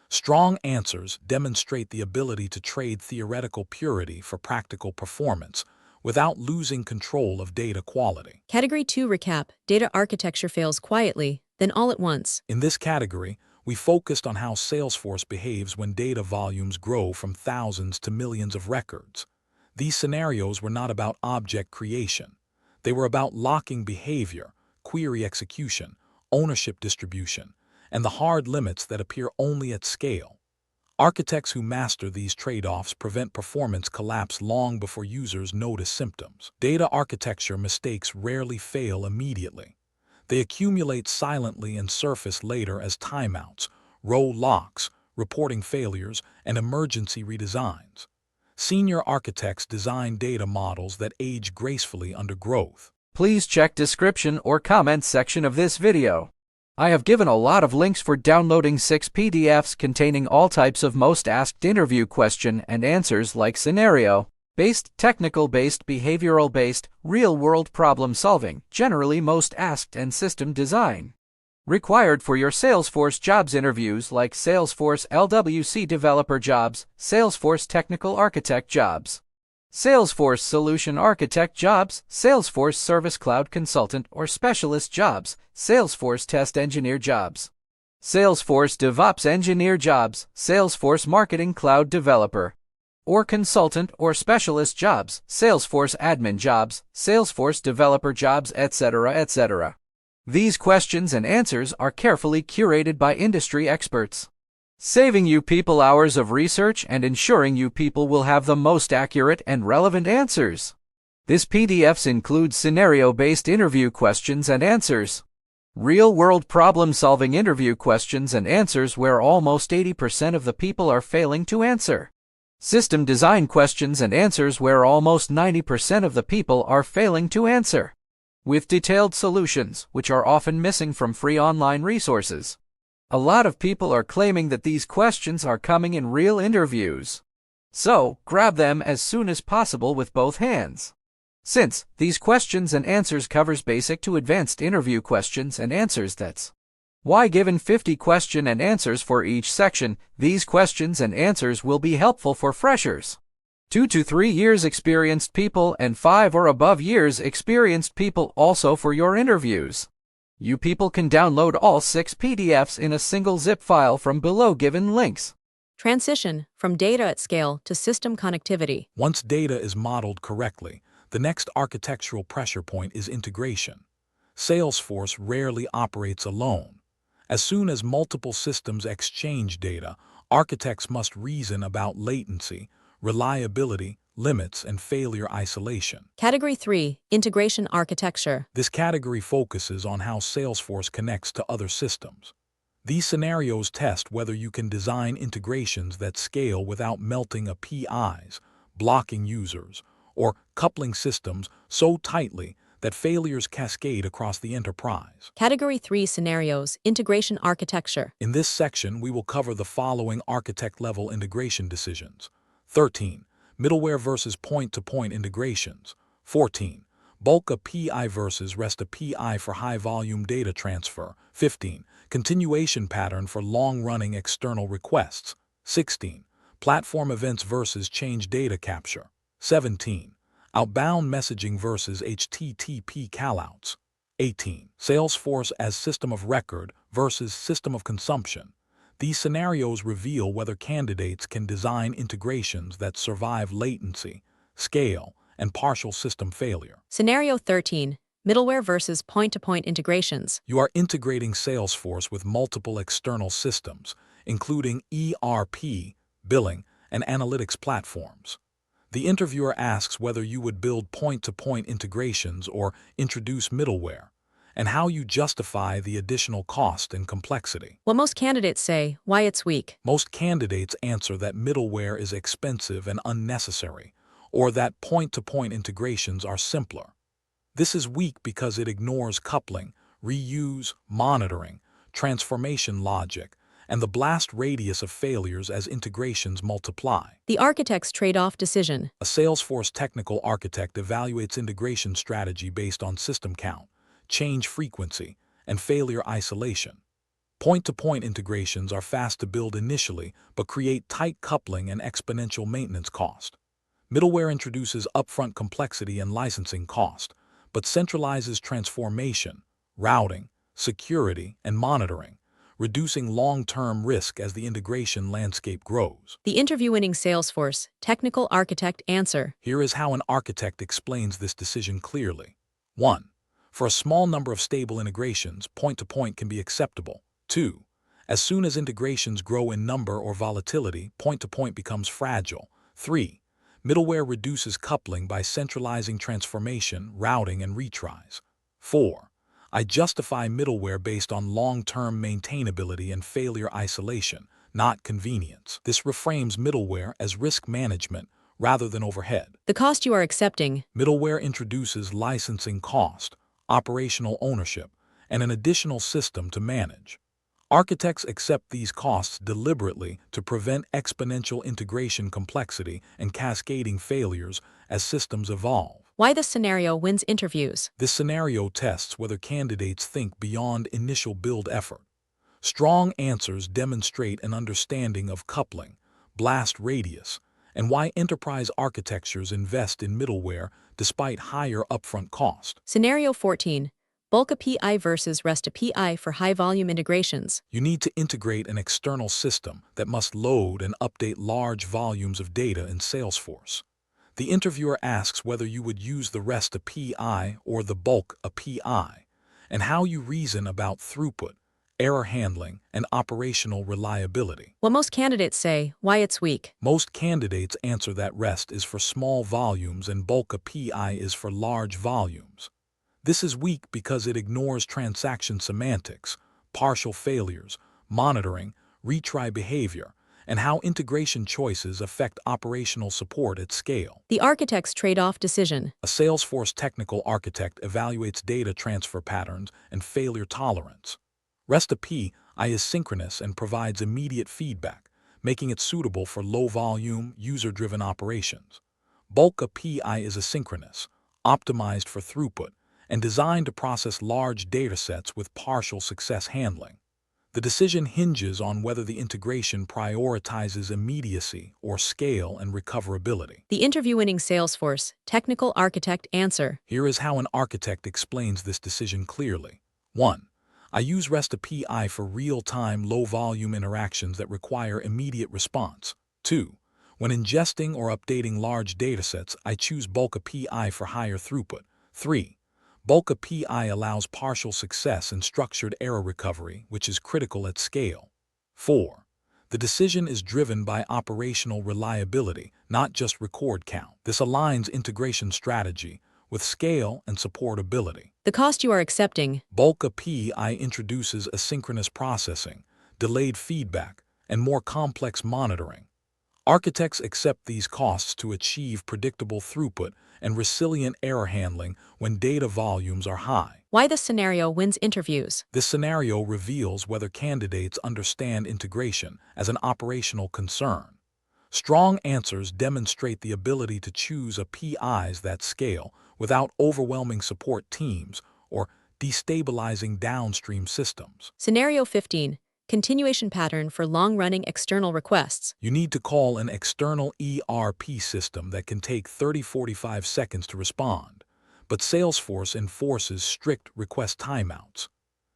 Strong answers demonstrate the ability to trade theoretical purity for practical performance without losing control of data quality. Category 2 recap. Data architecture fails quietly, then all at once. In this category, we focused on how Salesforce behaves when data volumes grow from thousands to millions of records. These scenarios were not about object creation. They were about locking behavior, query execution, ownership distribution, and the hard limits that appear only at scale. Architects who master these trade-offs prevent performance collapse long before users notice symptoms. Data architecture mistakes rarely fail immediately. They accumulate silently and surface later as timeouts, row locks, reporting failures, and emergency redesigns. Senior architects design data models that age gracefully under growth. Please check description or comment section of this video. I have given a lot of links for downloading 6 PDFs containing all types of most asked interview question and answers like scenario-based, technical-based, behavioral-based, real-world problem-solving, generally most asked, and system design. Required for your Salesforce jobs interviews like Salesforce LWC developer jobs, Salesforce technical architect jobs, Salesforce Solution Architect jobs, Salesforce Service Cloud Consultant or Specialist jobs, Salesforce Test Engineer jobs, Salesforce DevOps Engineer jobs, Salesforce Marketing Cloud Developer or Consultant or Specialist jobs, Salesforce Admin jobs, Salesforce Developer jobs, etc., etc. These questions and answers are carefully curated by industry experts. saving you people hours of research and ensuring you people will have the most accurate and relevant answers. This PDFs includes scenario-based interview questions and answers, real-world problem-solving interview questions and answers where almost 80% of the people are failing to answer, system design questions and answers where almost 90% of the people are failing to answer, with detailed solutions, which are often missing from free online resources. A lot of people are claiming that these questions are coming in real interviews. So, grab them as soon as possible with both hands. Since these questions and answers covers basic to advanced interview questions and answers, that's why given 50 question and answers for each section, these questions and answers will be helpful for freshers, 2 to 3 years experienced people and 5 or above years experienced people also for your interviews. You people can download all 6 PDFs in a single zip file from below given links. Transition from data at scale to system connectivity. Once data is modeled correctly, the next architectural pressure point is integration. Salesforce rarely operates alone. As soon as multiple systems exchange data, architects must reason about latency, reliability, limits, and failure isolation. Category 3. Integration architecture. This category focuses on how Salesforce connects to other systems. These scenarios test whether you can design integrations that scale without melting APIs, blocking users, or coupling systems so tightly that failures cascade across the enterprise. Category 3 Scenarios, Integration Architecture. In this section, we will cover the following architect-level integration decisions. 13. Middleware versus point-to-point integrations. 14. Bulk API versus REST API for high-volume data transfer. 15. Continuation pattern for long-running external requests. 16. Platform events versus change data capture. 17. Outbound messaging versus HTTP callouts. 18. Salesforce as system of record versus system of consumption. These scenarios reveal whether candidates can design integrations that survive latency, scale, and partial system failure. Scenario 13. Middleware versus point-to-point integrations. You are integrating Salesforce with multiple external systems, including ERP, billing, and analytics platforms. The interviewer asks whether you would build point-to-point integrations or introduce middleware, and how you justify the additional cost and complexity. What most candidates say, why it's weak. Most candidates answer that middleware is expensive and unnecessary, or that point-to-point integrations are simpler. This is weak because it ignores coupling, reuse, monitoring, transformation logic, and the blast radius of failures as integrations multiply. The architect's trade-off decision. A Salesforce technical architect evaluates integration strategy based on system count, change frequency, and failure isolation. Point-to-point integrations are fast to build initially, but create tight coupling and exponential maintenance cost. Middleware introduces upfront complexity and licensing cost, but centralizes transformation, routing, security, and monitoring, reducing long-term risk as the integration landscape grows. The interview-winning Salesforce technical architect answer. Here is how an architect explains this decision clearly. 1. For a small number of stable integrations, point-to-point can be acceptable. 2. As soon as integrations grow in number or volatility, point-to-point becomes fragile. 3. Middleware reduces coupling by centralizing transformation, routing, and retries. 4. I justify middleware based on long-term maintainability and failure isolation, not convenience. This reframes middleware as risk management rather than overhead. The cost you are accepting. Middleware introduces licensing cost, operational ownership, and an additional system to manage. Architects accept these costs deliberately to prevent exponential integration complexity and cascading failures as systems evolve. Why this scenario wins interviews. This scenario tests whether candidates think beyond initial build effort. Strong answers demonstrate an understanding of coupling, blast radius, and why enterprise architectures invest in middleware despite higher upfront cost. Scenario 14. Bulk API versus REST API for high-volume integrations. You need to integrate an external system that must load and update large volumes of data in Salesforce. The interviewer asks whether you would use the REST API or the Bulk API, and how you reason about throughput, error handling, and operational reliability. What most candidates say, why it's weak. Most candidates answer that REST is for small volumes and bulk API is for large volumes. This is weak because it ignores transaction semantics, partial failures, monitoring, retry behavior, and how integration choices affect operational support at scale. The architect's trade-off decision. A Salesforce technical architect evaluates data transfer patterns and failure tolerance. REST API is synchronous and provides immediate feedback, making it suitable for low-volume, user-driven operations. Bulk API is asynchronous, optimized for throughput, and designed to process large datasets with partial success handling. The decision hinges on whether the integration prioritizes immediacy or scale and recoverability. The interview-winning Salesforce technical architect answer. Here is how an architect explains this decision clearly. 1. I use REST API for real-time, low-volume interactions that require immediate response. 2. When ingesting or updating large datasets, I choose Bulk API for higher throughput. 3. Bulk API allows partial success and structured error recovery, which is critical at scale. 4. The decision is driven by operational reliability, not just record count. This aligns integration strategy with scale and supportability. The cost you are accepting. Bulk API introduces asynchronous processing, delayed feedback, and more complex monitoring. Architects accept these costs to achieve predictable throughput and resilient error handling when data volumes are high. Why this scenario wins interviews. This scenario reveals whether candidates understand integration as an operational concern. Strong answers demonstrate the ability to choose APIs that scale without overwhelming support teams or destabilizing downstream systems. Scenario 15. Continuation pattern for long-running external requests. You need to call an external ERP system that can take 30-45 seconds to respond, but Salesforce enforces strict request timeouts.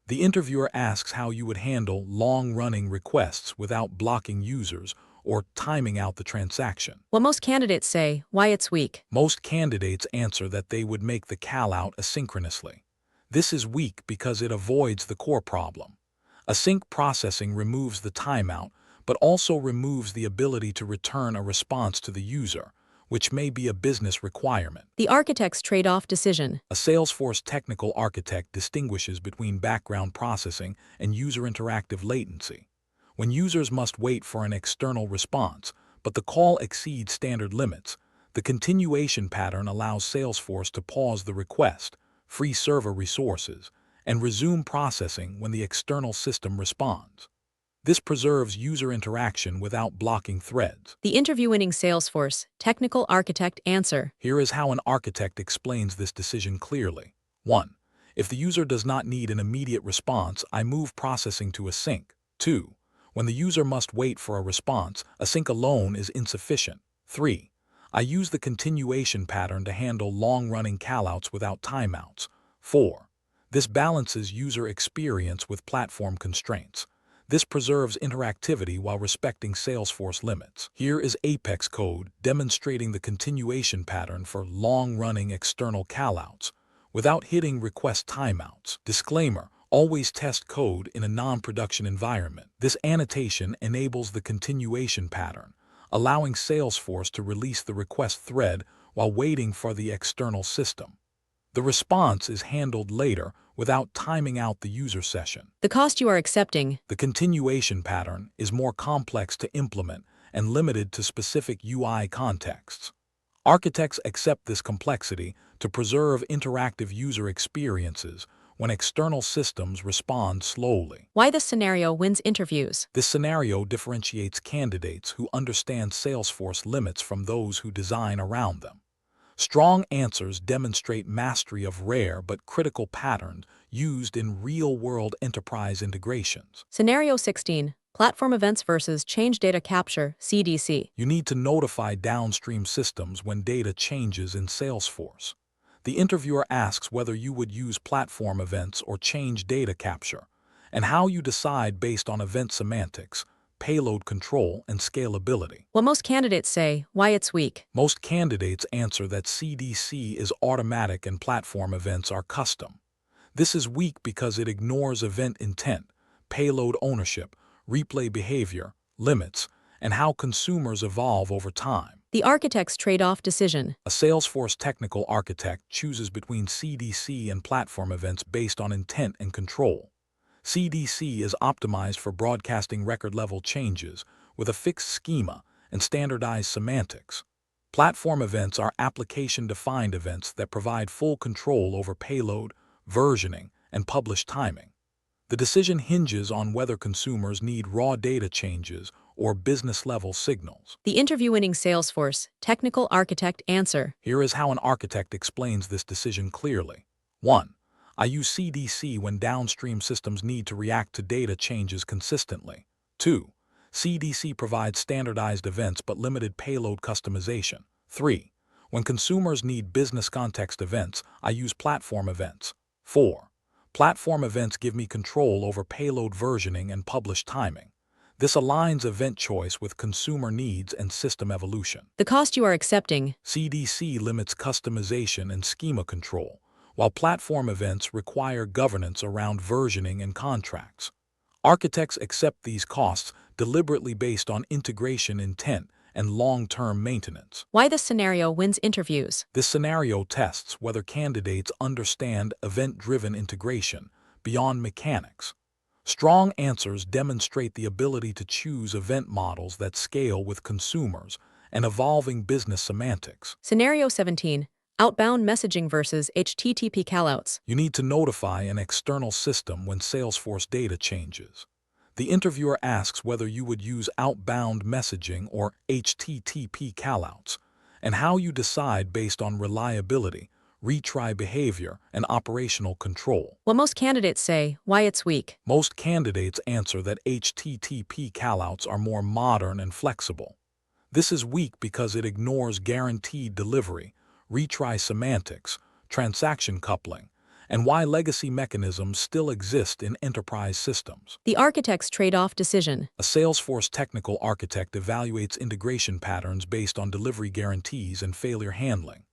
The interviewer asks how you would handle long-running requests without blocking users or timing out the transaction. What most candidates say, why it's weak. Most candidates answer that they would make the call-out asynchronously. This is weak because it avoids the core problem. Async processing removes the timeout, but also removes the ability to return a response to the user, which may be a business requirement. The architect's trade-off decision. A Salesforce technical architect distinguishes between background processing and user interactive latency. When users must wait for an external response, but the call exceeds standard limits, the continuation pattern allows Salesforce to pause the request, free server resources, and resume processing when the external system responds. This preserves user interaction without blocking threads. The interview-winning Salesforce technical architect answer. Here is how an architect explains this decision clearly. 1. If the user does not need an immediate response, I move processing to Async. 2. When the user must wait for a response, Async alone is insufficient. 3. I use the continuation pattern to handle long-running callouts without timeouts. 4. This balances user experience with platform constraints. This preserves interactivity while respecting Salesforce limits. Here is Apex code demonstrating the continuation pattern for long-running external callouts without hitting request timeouts. Disclaimer: always test code in a non-production environment. This annotation enables the continuation pattern, allowing Salesforce to release the request thread while waiting for the external system. The response is handled later without timing out the user session. The cost you are accepting. The continuation pattern is more complex to implement and limited to specific UI contexts. Architects accept this complexity to preserve interactive user experiences when external systems respond slowly. Why this scenario wins interviews. This scenario differentiates candidates who understand Salesforce limits from those who design around them. Strong answers demonstrate mastery of rare but critical patterns used in real-world enterprise integrations. Scenario 16. Platform events versus change data capture, CDC. You need to notify downstream systems when data changes in Salesforce. The interviewer asks whether you would use platform events or change data capture, and how you decide based on event semantics, payload control, and scalability. What most candidates say, why it's weak. Most candidates answer that CDC is automatic and platform events are custom. This is weak because it ignores event intent, payload ownership, replay behavior, limits, and how consumers evolve over time. The architect's trade-off decision. A Salesforce technical architect chooses between CDC and platform events based on intent and control. CDC is optimized for broadcasting record-level changes with a fixed schema and standardized semantics. Platform events are application-defined events that provide full control over payload, versioning, and publish timing. The decision hinges on whether consumers need raw data changes or business-level signals. The interview-winning Salesforce technical architect answer. Here is how an architect explains this decision clearly. 1. I use CDC when downstream systems need to react to data changes consistently. 2. CDC provides standardized events but limited payload customization. 3. When consumers need business context events, I use platform events. 4. Platform events give me control over payload versioning and publish timing. This aligns event choice with consumer needs and system evolution. The cost you are accepting. CDC limits customization and schema control, while platform events require governance around versioning and contracts. Architects accept these costs deliberately based on integration intent and long-term maintenance. Why this scenario wins interviews. This scenario tests whether candidates understand event-driven integration beyond mechanics. Strong answers demonstrate the ability to choose event models that scale with consumers and evolving business semantics. Scenario 17. Outbound messaging versus HTTP callouts. You need to notify an external system when Salesforce data changes. The interviewer asks whether you would use outbound messaging or HTTP callouts, and how you decide based on reliability, retry behavior, and operational control. What most candidates say, why it's weak. Most candidates answer that HTTP callouts are more modern and flexible. This is weak because it ignores guaranteed delivery, retry semantics, transaction coupling, and why legacy mechanisms still exist in enterprise systems. The architect's trade-off decision. A Salesforce technical architect evaluates integration patterns based on delivery guarantees and failure handling.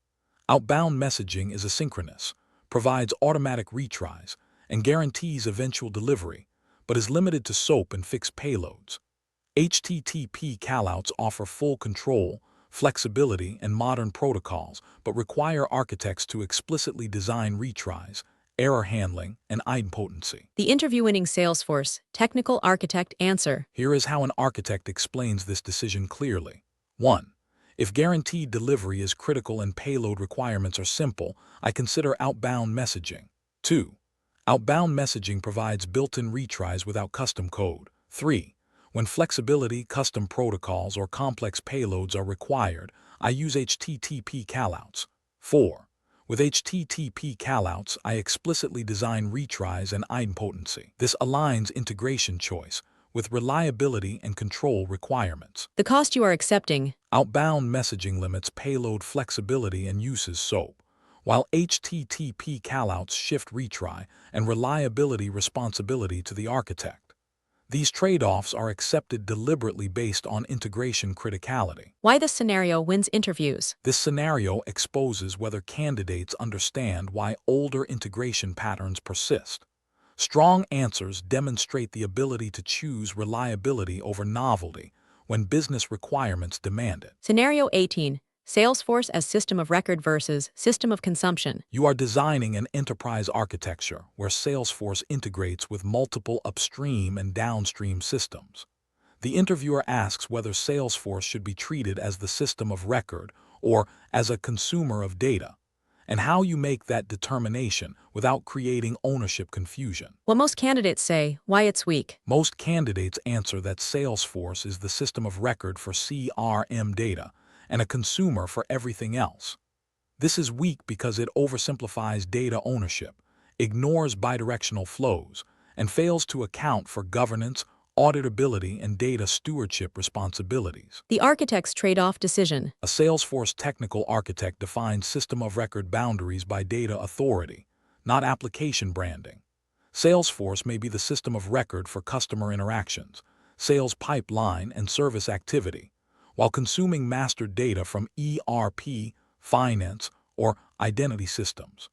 Outbound messaging is asynchronous, provides automatic retries, and guarantees eventual delivery, but is limited to SOAP and fixed payloads. HTTP callouts offer full control, flexibility, and modern protocols, but require architects to explicitly design retries, error handling, and idempotency. The interview-winning Salesforce technical architect answer. Here is how an architect explains this decision clearly. 1. If guaranteed delivery is critical and payload requirements are simple, I consider outbound messaging. 2. Outbound messaging provides built-in retries without custom code. 3. When flexibility, custom protocols, or complex payloads are required, I use HTTP callouts. 4. With HTTP callouts, I explicitly design retries and idempotency. This aligns integration choice with reliability and control requirements. The cost you are accepting. Outbound messaging limits payload flexibility and uses SOAP, while HTTP callouts shift retry and reliability responsibility to the architect. These trade-offs are accepted deliberately based on integration criticality. Why this scenario wins interviews. This scenario exposes whether candidates understand why older integration patterns persist. Strong answers demonstrate the ability to choose reliability over novelty when business requirements demand it. Scenario 18. Salesforce as system of record versus system of consumption. You are designing an enterprise architecture where Salesforce integrates with multiple upstream and downstream systems. The interviewer asks whether Salesforce should be treated as the system of record or as a consumer of data, and how you make that determination without creating ownership confusion. What most candidates say, why it's weak. Most candidates answer that Salesforce is the system of record for CRM data and a consumer for everything else. This is weak because it oversimplifies data ownership, ignores bidirectional flows, and fails to account for governance, auditability, and data stewardship responsibilities. The architect's trade-off decision. A Salesforce technical architect defines system of record boundaries by data authority, not application branding. Salesforce may be the system of record for customer interactions, sales pipeline, and service activity, while consuming master data from ERP, finance, or identity systems.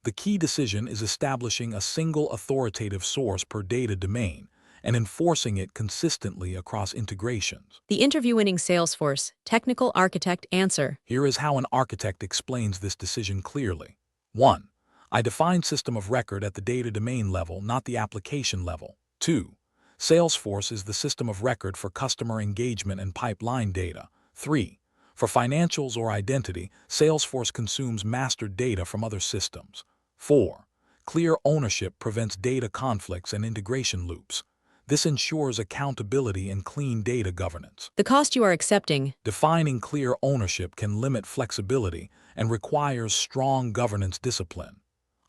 The key decision is establishing a single authoritative source per data domain and enforcing it consistently across integrations. The interview-winning Salesforce Technical Architect answer. Here is how an architect explains this decision clearly. 1. I define system of record at the data domain level, not the application level. 2. Salesforce is the system of record for customer engagement and pipeline data. 3. For financials or identity, Salesforce consumes master data from other systems. 4. Clear ownership prevents data conflicts and integration loops. This ensures accountability and clean data governance. The cost you are accepting. Defining clear ownership can limit flexibility and requires strong governance discipline.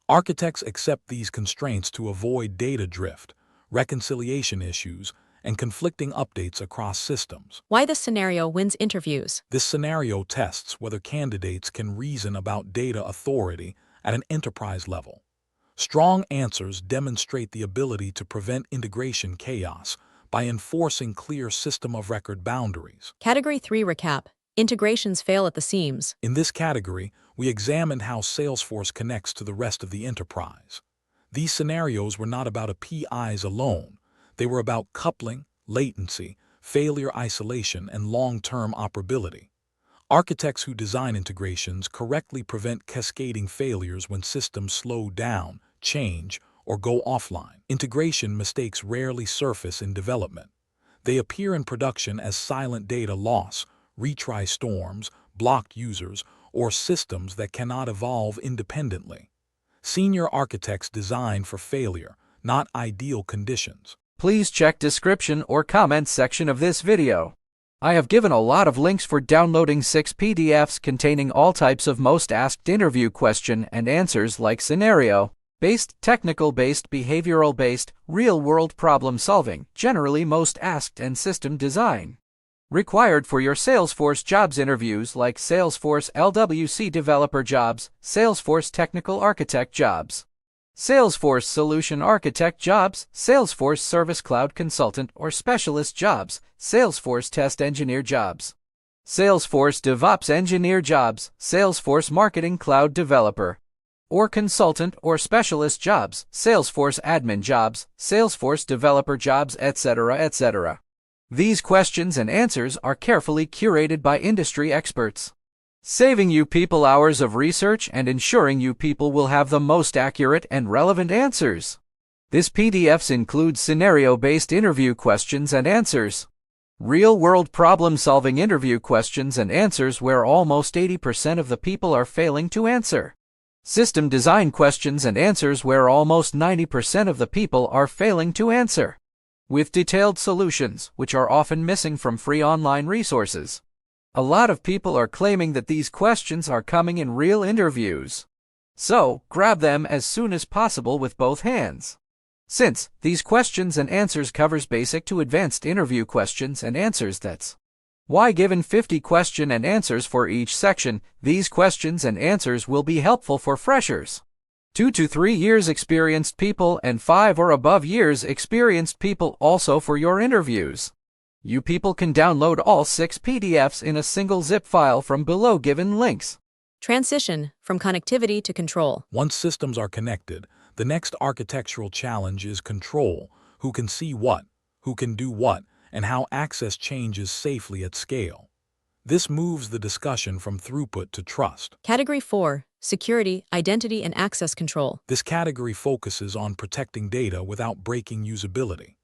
Architects accept these constraints to avoid data drift, reconciliation issues, and conflicting updates across systems. Why this scenario wins interviews. This scenario tests whether candidates can reason about data authority at an enterprise level. Strong answers demonstrate the ability to prevent integration chaos by enforcing clear system of record boundaries. Category 3 recap. Integrations fail at the seams. In this category, we examined how Salesforce connects to the rest of the enterprise. These scenarios were not about APIs alone. They were about coupling, latency, failure isolation, and long-term operability. Architects who design integrations correctly prevent cascading failures when systems slow down, change, or go offline. Integration mistakes rarely surface in development. They appear in production as silent data loss, retry storms, blocked users, or systems that cannot evolve independently. Senior architects design for failure, not ideal conditions. Please check description or comments section of this video. I have given a lot of links for downloading 6 PDFs containing all types of most asked interview question and answers like scenario-based, technical-based, behavioral-based, real-world problem-solving, generally most asked, and system design. Required for your Salesforce jobs interviews like Salesforce LWC developer jobs, Salesforce technical architect jobs, Salesforce Solution Architect jobs, Salesforce Service Cloud Consultant or Specialist jobs, Salesforce Test Engineer jobs, Salesforce DevOps Engineer jobs, Salesforce Marketing Cloud Developer or Consultant or Specialist jobs, Salesforce Admin jobs, Salesforce Developer jobs, etc., etc. These questions and answers are carefully curated by industry experts, saving you people hours of research and ensuring you people will have the most accurate and relevant answers. This PDFs includes scenario-based interview questions and answers, real-world problem-solving interview questions and answers where almost 80% of the people are failing to answer, system design questions and answers where almost 90% of the people are failing to answer, with detailed solutions which are often missing from free online resources. A lot of people are claiming that these questions are coming in real interviews. So, grab them as soon as possible with both hands. Since these questions and answers covers basic to advanced interview questions and answers, that's why given 50 question and answers for each section, these questions and answers will be helpful for freshers, 2 to 3 years experienced people, and 5 or above years experienced people also for your interviews. You people can download all 6 PDFs in a single zip file from below given links. Transition from connectivity to control. Once systems are connected, the next architectural challenge is control. Who can see what, who can do what, and how access changes safely at scale. This moves the discussion from throughput to trust. Category 4. Security, identity, and access control. This category focuses on protecting data without breaking usability.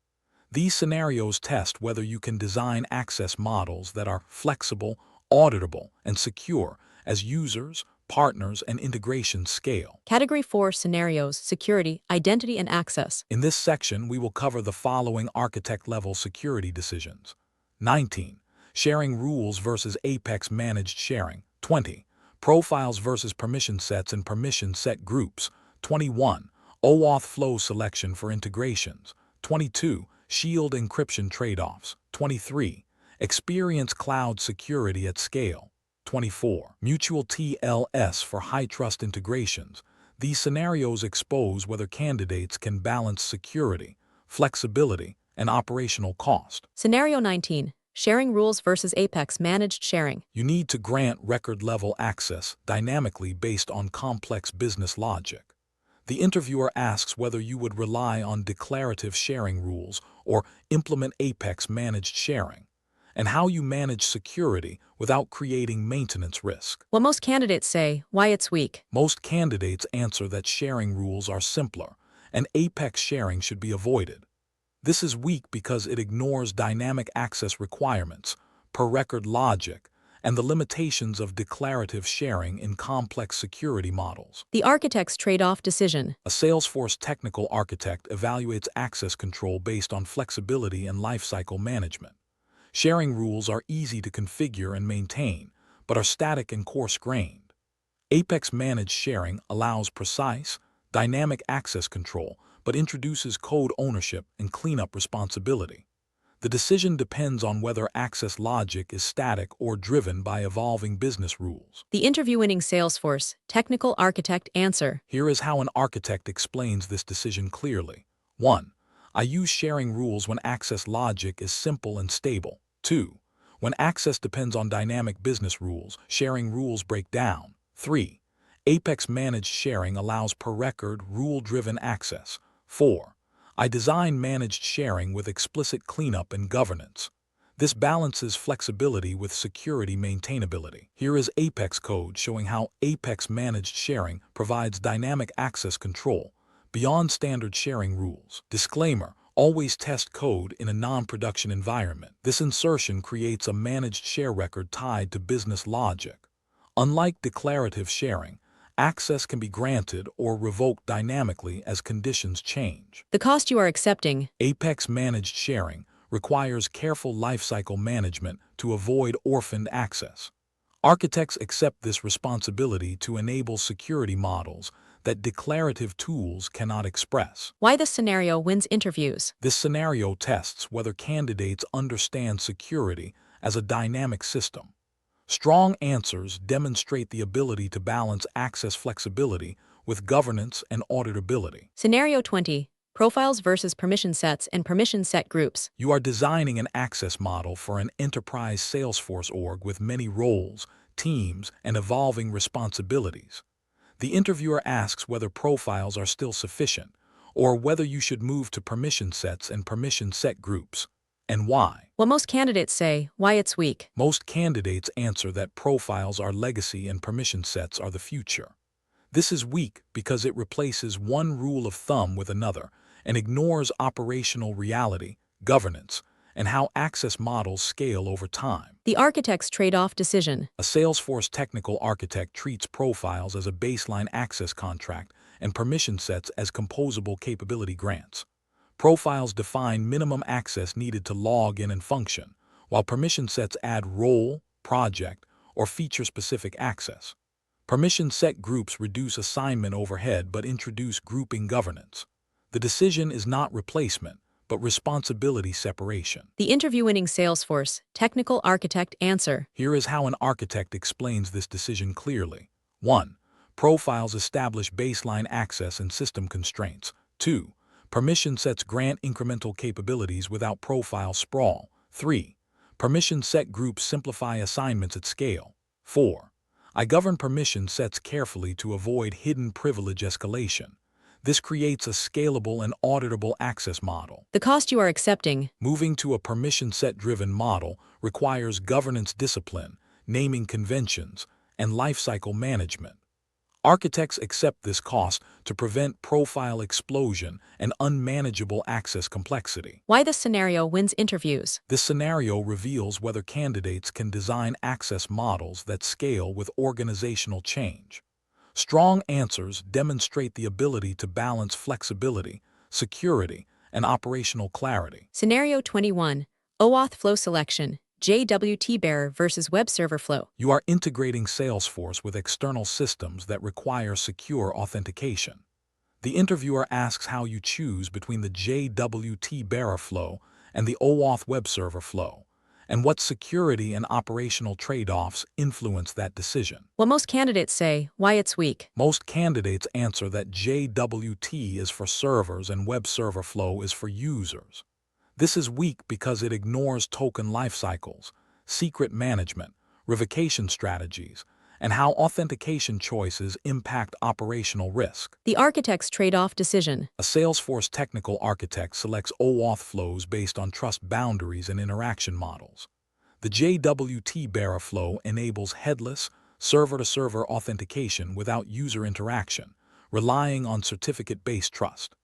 These scenarios test whether you can design access models that are flexible, auditable, and secure as users, partners, and integrations scale. Category 4 Scenarios, Security, Identity, and Access. In this section, we will cover the following architect-level security decisions. 19. Sharing rules versus Apex managed sharing. 20. Profiles versus permission sets and permission set groups. 21. OAuth flow selection for integrations. 22. Shield encryption trade-offs. 23. Experience cloud security at scale. 24. Mutual TLS for high-trust integrations. These scenarios expose whether candidates can balance security, flexibility, and operational cost. Scenario 19. Sharing rules versus Apex managed sharing. You need to grant record-level access dynamically based on complex business logic. The interviewer asks whether you would rely on declarative sharing rules or implement Apex managed sharing, and how you manage security without creating maintenance risk. What most candidates say, why it's weak. Most candidates answer that sharing rules are simpler, and Apex sharing should be avoided. This is weak because it ignores dynamic access requirements, per-record logic, and the limitations of declarative sharing in complex security models. The architect's trade-off decision. A Salesforce technical architect evaluates access control based on flexibility and lifecycle management. Sharing rules are easy to configure and maintain, but are static and coarse-grained. Apex managed sharing allows precise, dynamic access control, but introduces code ownership and cleanup responsibility. The decision depends on whether access logic is static or driven by evolving business rules. The interview-winning Salesforce technical architect answer. Here is how an architect explains this decision clearly. 1. I use sharing rules when access logic is simple and stable. 2. When access depends on dynamic business rules, sharing rules break down. 3. Apex managed sharing allows per-record, rule-driven access. 4. I design managed sharing with explicit cleanup and governance. This balances flexibility with security maintainability. Here is Apex code showing how Apex managed sharing provides dynamic access control beyond standard sharing rules. Disclaimer: always test code in a non-production environment. This insertion creates a managed share record tied to business logic. Unlike declarative sharing, access can be granted or revoked dynamically as conditions change. The cost you are accepting. Apex managed sharing requires careful lifecycle management to avoid orphaned access. Architects accept this responsibility to enable security models that declarative tools cannot express. Why this scenario wins interviews. This scenario tests whether candidates understand security as a dynamic system. Strong answers demonstrate the ability to balance access flexibility with governance and auditability. Scenario 20. Profiles versus permission sets and permission set groups. You are designing an access model for an enterprise Salesforce org with many roles, teams, and evolving responsibilities. The interviewer asks whether profiles are still sufficient, or whether you should move to permission sets and permission set groups, and why. What most candidates say, why it's weak. Most candidates answer that profiles are legacy and permission sets are the future. This is weak because it replaces one rule of thumb with another and ignores operational reality, governance, and how access models scale over time. The architect's trade-off decision. A Salesforce technical architect treats profiles as a baseline access contract and permission sets as composable capability grants. Profiles define minimum access needed to log in and function, while permission sets add role, project, or feature-specific access. Permission set groups reduce assignment overhead but introduce grouping governance. The decision is not replacement, but responsibility separation. The interview-winning Salesforce technical architect answer. Here is how an architect explains this decision clearly. 1. Profiles establish baseline access and system constraints. 2. Permission sets grant incremental capabilities without profile sprawl. 3. Permission set groups simplify assignments at scale. 4. I govern permission sets carefully to avoid hidden privilege escalation. This creates a scalable and auditable access model. The cost you are accepting. Moving to a permission set-driven model requires governance discipline, naming conventions, and lifecycle management. Architects accept this cost to prevent profile explosion and unmanageable access complexity. Why this scenario wins interviews. This scenario reveals whether candidates can design access models that scale with organizational change. Strong answers demonstrate the ability to balance flexibility, security, and operational clarity. Scenario 21. OAuth flow selection. JWT bearer versus web server flow. You are integrating Salesforce with external systems that require secure authentication. The interviewer asks how you choose between the JWT bearer flow and the OAuth web server flow, and what security and operational trade-offs influence that decision. What most candidates say, why it's weak. Most candidates answer that JWT is for servers and web server flow is for users. This is weak because it ignores token lifecycles, secret management, revocation strategies, and how authentication choices impact operational risk. The architect's trade-off decision. A Salesforce technical architect selects OAuth flows based on trust boundaries and interaction models. The JWT bearer flow enables headless, server-to-server authentication without user interaction, relying on certificate-based trust.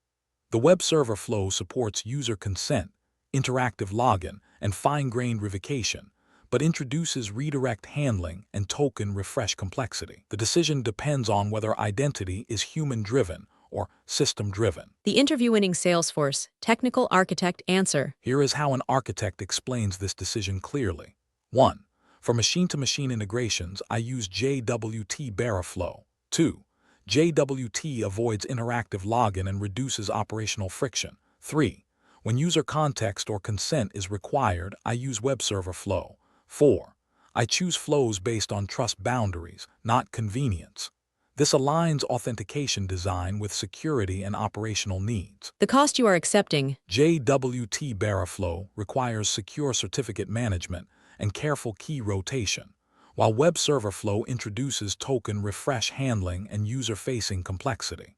The web server flow supports user consent, interactive login, and fine-grained revocation, but introduces redirect handling and token refresh complexity. The decision depends on whether identity is human-driven or system-driven. The interview-winning Salesforce technical architect answer. Here is how an architect explains this decision clearly. 1. For machine-to-machine integrations, I use JWT bearer flow. 2. JWT avoids interactive login and reduces operational friction. 3. When user context or consent is required, I use web server flow. 4. I choose flows based on trust boundaries, not convenience. This aligns authentication design with security and operational needs. The cost you are accepting. JWT bearer flow requires secure certificate management and careful key rotation, while web server flow introduces token refresh handling and user-facing complexity.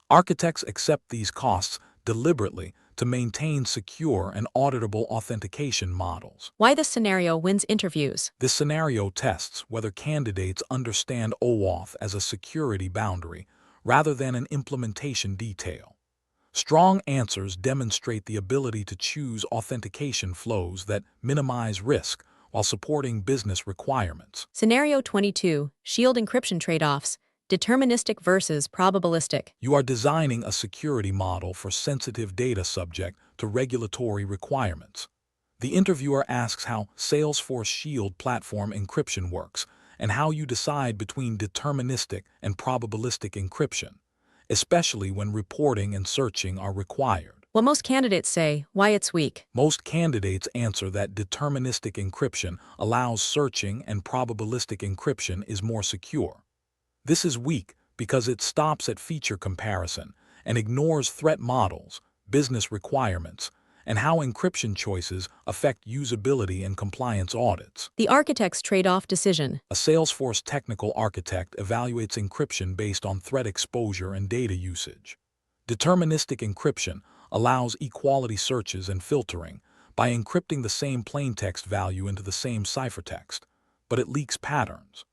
Architects accept these costs deliberately to maintain secure and auditable authentication models. Why this scenario wins interviews. This scenario tests whether candidates understand OAuth as a security boundary rather than an implementation detail. Strong answers demonstrate the ability to choose authentication flows that minimize risk while supporting business requirements. Scenario 22, shield encryption trade-offs, deterministic versus probabilistic. You are designing a security model for sensitive data subject to regulatory requirements. The interviewer asks how Salesforce Shield platform encryption works and how you decide between deterministic and probabilistic encryption, especially when reporting and searching are required. What most candidates say, why it's weak. Most candidates answer that deterministic encryption allows searching and probabilistic encryption is more secure. This is weak because it stops at feature comparison and ignores threat models, business requirements, and how encryption choices affect usability and compliance audits. The architect's trade-off decision. A Salesforce technical architect evaluates encryption based on threat exposure and data usage. Deterministic encryption allows equality searches and filtering by encrypting the same plaintext value into the same ciphertext, but it leaks patterns.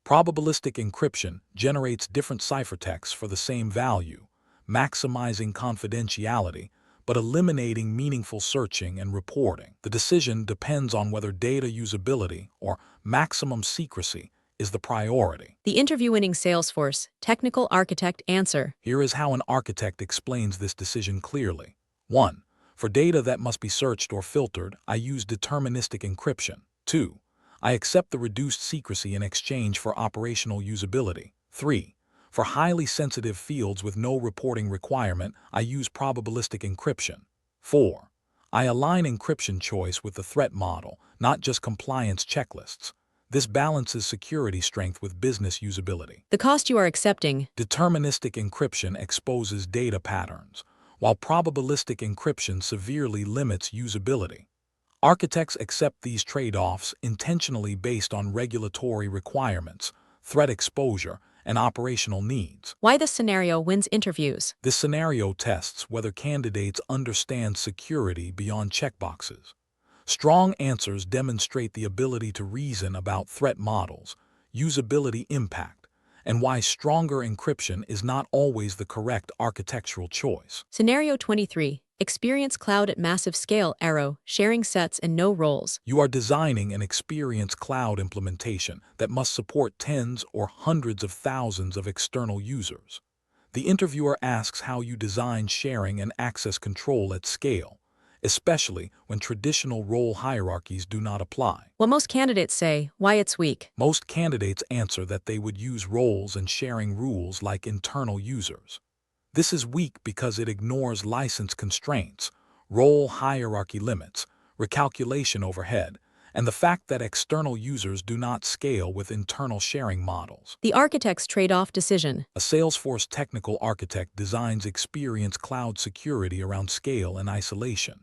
Probabilistic encryption generates different ciphertexts for the same value, maximizing confidentiality, but eliminating meaningful searching and reporting. The decision depends on whether data usability or maximum secrecy is the priority. The interview-winning Salesforce technical architect answer. Here is how an architect explains this decision clearly. 1. For data that must be searched or filtered, I use deterministic encryption. 2. I accept the reduced secrecy in exchange for operational usability. 3. For highly sensitive fields with no reporting requirement, I use probabilistic encryption. 4. I align encryption choice with the threat model, not just compliance checklists. This balances security strength with business usability. The cost you are accepting. Deterministic encryption exposes data patterns, while probabilistic encryption severely limits usability. Architects accept these trade-offs intentionally based on regulatory requirements, threat exposure, and operational needs. Why this scenario wins interviews. This scenario tests whether candidates understand security beyond checkboxes. Strong answers demonstrate the ability to reason about threat models, usability impact, and why stronger encryption is not always the correct architectural choice. Scenario 23. Experience cloud at massive scale, arrow, sharing sets and no roles. You are designing an experience cloud implementation that must support tens or hundreds of thousands of external users. The interviewer asks how you design sharing and access control at scale, especially when traditional role hierarchies do not apply. What most candidates say, why it's weak. Most candidates answer that they would use roles and sharing rules like internal users. This is weak because it ignores license constraints, role hierarchy limits, recalculation overhead, and the fact that external users do not scale with internal sharing models. The architect's trade-off decision. A Salesforce technical architect designs experience cloud security around scale and isolation.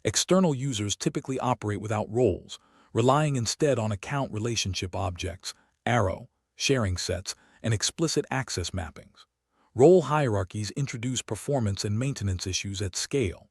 External users typically operate without roles, relying instead on account relationship objects, arrow, sharing sets, and explicit access mappings. Role hierarchies introduce performance and maintenance issues at scale.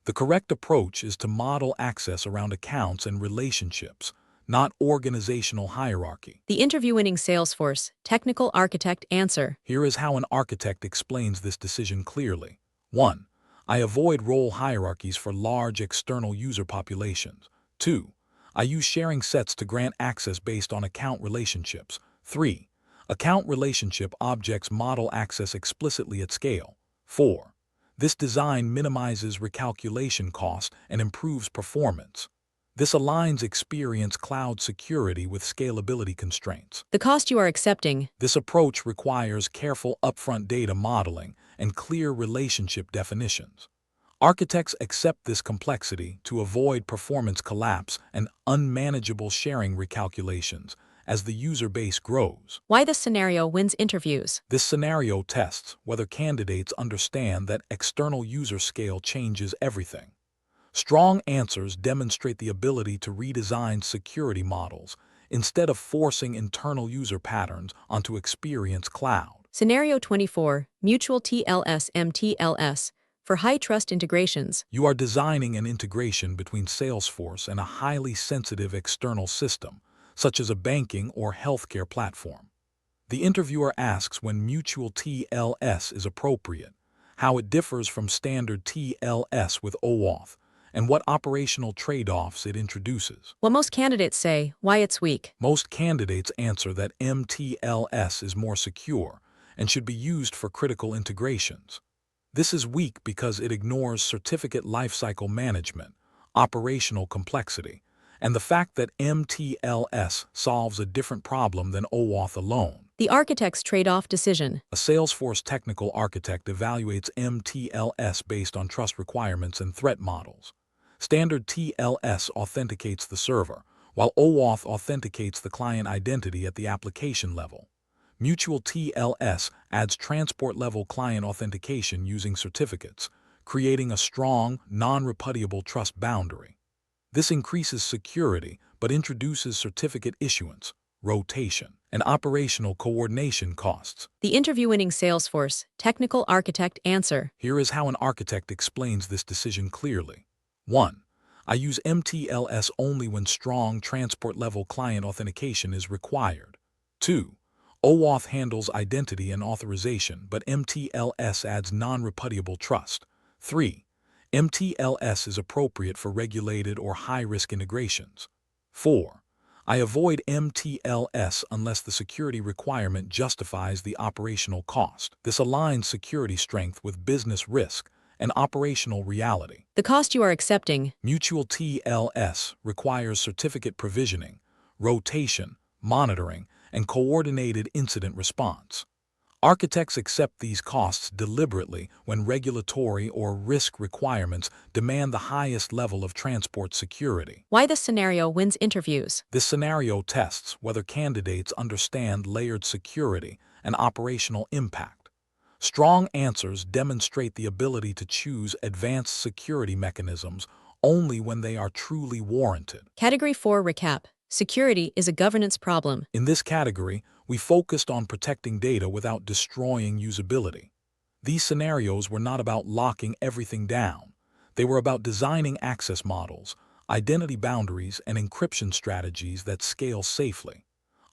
The correct approach is to model access around accounts and relationships, not organizational hierarchy. The interview-winning Salesforce Technical Architect answer. Here is how an architect explains this decision clearly. 1. I avoid role hierarchies for large external user populations. 2. I use sharing sets to grant access based on account relationships. 3. Account relationship objects model access explicitly at scale. 4. This design minimizes recalculation cost and improves performance. This aligns Experience Cloud security with scalability constraints. The cost you are accepting. This approach requires careful upfront data modeling and clear relationship definitions. Architects accept this complexity to avoid performance collapse and unmanageable sharing recalculations as the user base grows. Why this scenario wins interviews. This scenario tests whether candidates understand that external user scale changes everything. Strong answers demonstrate the ability to redesign security models instead of forcing internal user patterns onto Experience Cloud. Scenario 24, Mutual TLS MTLS, for high-trust integrations. You are designing an integration between Salesforce and a highly sensitive external system, such as a banking or healthcare platform. The interviewer asks when Mutual TLS is appropriate, how it differs from standard TLS with OAuth, and what operational trade-offs it introduces. What most candidates say, why it's weak. Most candidates answer that MTLS is more secure and should be used for critical integrations. This is weak because it ignores certificate lifecycle management, operational complexity, and the fact that MTLS solves a different problem than OAuth alone. The architect's trade-off decision. A Salesforce technical architect evaluates MTLS based on trust requirements and threat models. Standard TLS authenticates the server, while OAuth authenticates the client identity at the application level. Mutual TLS adds transport-level client authentication using certificates, creating a strong, non-repudiable trust boundary. This increases security but introduces certificate issuance, rotation, and operational coordination costs. The interview-winning Salesforce Technical Architect answer. Here is how an architect explains this decision clearly. 1. I use MTLS only when strong transport-level client authentication is required. 2. OAuth handles identity and authorization, but MTLS adds non-repudiable trust. 3. MTLS is appropriate for regulated or high-risk integrations. 4. I avoid MTLS unless the security requirement justifies the operational cost. This aligns security strength with business risk and operational reality. The cost you are accepting. Mutual TLS requires certificate provisioning, rotation, monitoring, and coordinated incident response. Architects accept these costs deliberately when regulatory or risk requirements demand the highest level of transport security. Why this scenario wins interviews. This scenario tests whether candidates understand layered security and operational impact. Strong answers demonstrate the ability to choose advanced security mechanisms only when they are truly warranted. Category 4 recap. Security is a governance problem. In this category, we focused on protecting data without destroying usability. These scenarios were not about locking everything down. They were about designing access models, identity boundaries, and encryption strategies that scale safely.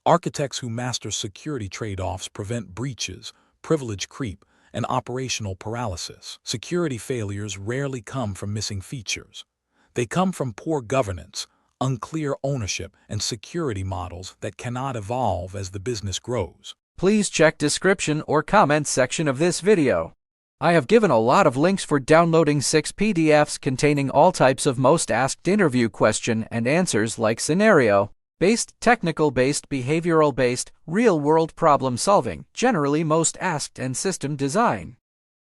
Architects who master security trade-offs prevent breaches, privilege creep, and operational paralysis. Security failures rarely come from missing features. They come from poor governance, unclear ownership, and security models that cannot evolve as the business grows. Please check description or comments section of this video. I have given a lot of links for downloading 6 PDFs containing all types of most asked interview question and answers like scenario-based, technical-based, behavioral-based, real-world problem-solving, generally most asked, and system design.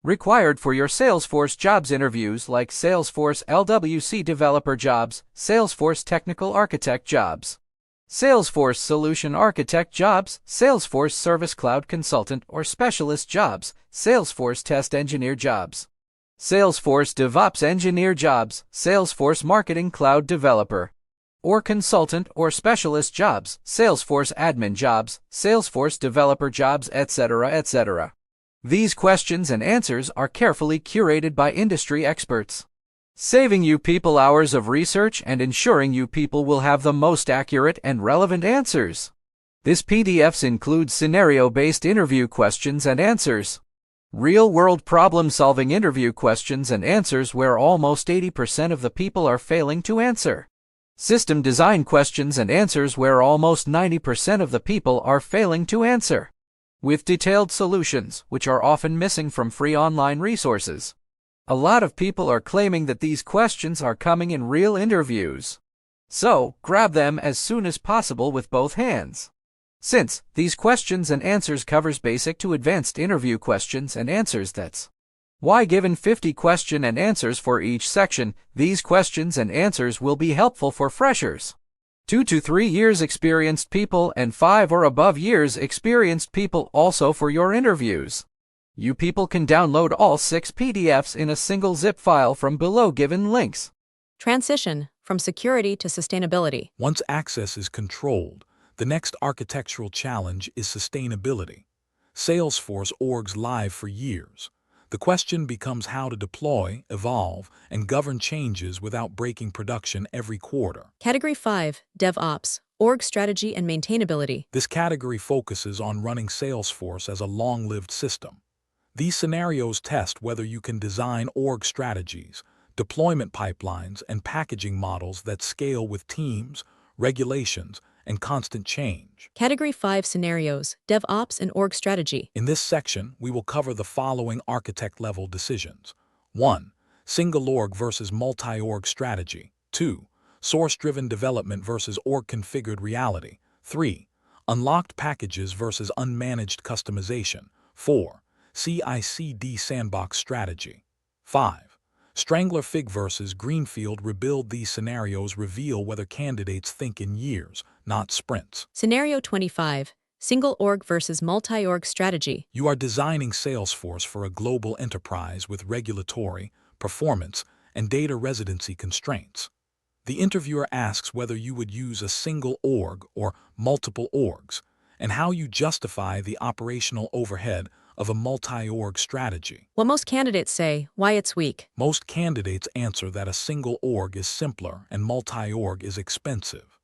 Required for your Salesforce jobs interviews like Salesforce LWC developer jobs, Salesforce technical architect jobs, Salesforce solution architect jobs, Salesforce service cloud consultant or specialist jobs, Salesforce test engineer jobs, Salesforce DevOps engineer jobs, Salesforce marketing cloud developer. or consultant or specialist jobs, Salesforce admin jobs, Salesforce developer jobs, etc., etc. These questions and answers are carefully curated by industry experts, saving you people hours of research and ensuring you people will have the most accurate and relevant answers. This PDFs includes scenario-based interview questions and answers, real-world problem-solving interview questions and answers where almost 80% of the people are failing to answer, system design questions and answers where almost 90% of the people are failing to answer, with detailed solutions, which are often missing from free online resources. A lot of people are claiming that these questions are coming in real interviews. So, grab them as soon as possible with both hands. Since these questions and answers covers basic to advanced interview questions and answers, that's why given 50 question and answers for each section, these questions and answers will be helpful for freshers, 2 to 3 years experienced people, and 5 or above years experienced people also for your interviews. You people can download all 6 PDFs in a single zip file from below given links. Transition from security to sustainability. Once access is controlled, the next architectural challenge is sustainability. Salesforce orgs live for years. The question becomes how to deploy, evolve, and govern changes without breaking production every quarter. Category 5, DevOps, org strategy and maintainability. This category focuses on running Salesforce as a long-lived system. These scenarios test whether you can design org strategies, deployment pipelines, and packaging models that scale with teams, regulations, and constant change. Category 5 scenarios, DevOps and org strategy. In this section, we will cover the following architect-level decisions. 1. Single org versus multi-org strategy. 2. Source-driven development versus org-configured reality. 3. Unlocked packages versus unmanaged customization. 4. CI/CD sandbox strategy. 5. Strangler Fig versus Greenfield rebuild. These scenarios reveal whether candidates think in years, not sprints. Scenario 25, single org versus multi-org strategy. You are designing Salesforce for a global enterprise with regulatory, performance, and data residency constraints. The interviewer asks whether you would use a single org or multiple orgs, and how you justify the operational overhead of a multi-org strategy. What most candidates say, why it's weak. Most candidates answer that a single org is simpler and multi-org is expensive.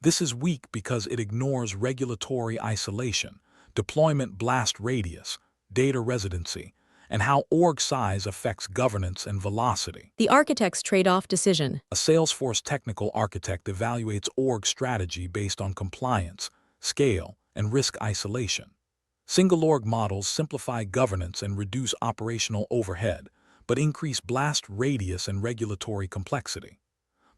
This is weak because it ignores regulatory isolation, deployment blast radius, data residency, and how org size affects governance and velocity. The architect's trade-off decision. A Salesforce technical architect evaluates org strategy based on compliance, scale, and risk isolation. Single org models simplify governance and reduce operational overhead, but increase blast radius and regulatory complexity.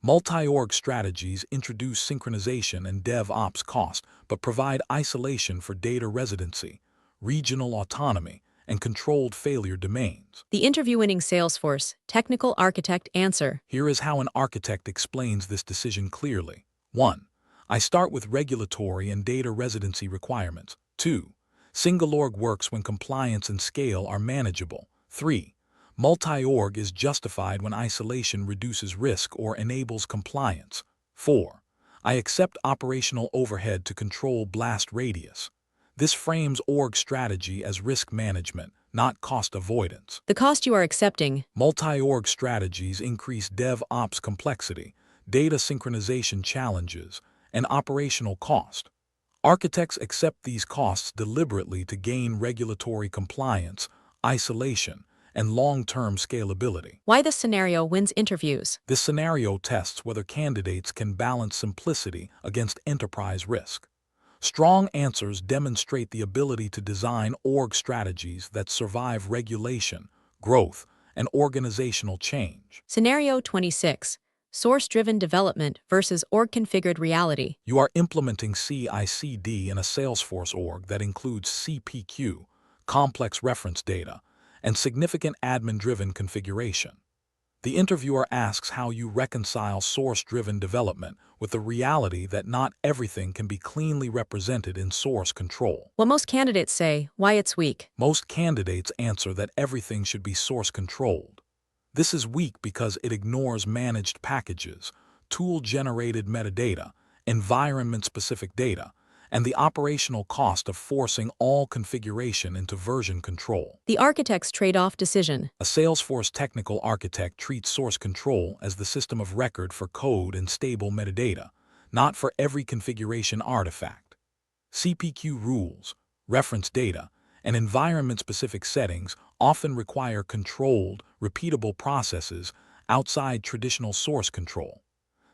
Multi-org strategies introduce synchronization and DevOps cost, but provide isolation for data residency, regional autonomy, and controlled failure domains. The interview-winning Salesforce technical architect answer. Here is how an architect explains this decision clearly. 1. I start with regulatory and data residency requirements. 2. Single org works when compliance and scale are manageable. 3. Multi-org is justified when isolation reduces risk or enables compliance. 4. I accept operational overhead to control blast radius. This frames org strategy as risk management, not cost avoidance. The cost you are accepting. Multi-org strategies increase DevOps complexity, data synchronization challenges, and operational cost. Architects accept these costs deliberately to gain regulatory compliance, isolation, and long-term scalability. Why this scenario wins interviews. This scenario tests whether candidates can balance simplicity against enterprise risk. Strong answers demonstrate the ability to design org strategies that survive regulation, growth, and organizational change. Scenario 26. Source-driven development versus org-configured reality. You are implementing CI/CD in a Salesforce org that includes CPQ, complex reference data, and significant admin-driven configuration. The interviewer asks how you reconcile source-driven development with the reality that not everything can be cleanly represented in source control. What most candidates say, why it's weak. Most candidates answer that everything should be source-controlled. This is weak because it ignores managed packages, tool-generated metadata, environment-specific data, and the operational cost of forcing all configuration into version control. The architect's trade-off decision. A Salesforce technical architect treats source control as the system of record for code and stable metadata, not for every configuration artifact. CPQ rules, reference data, and environment-specific settings often require controlled, repeatable processes outside traditional source control.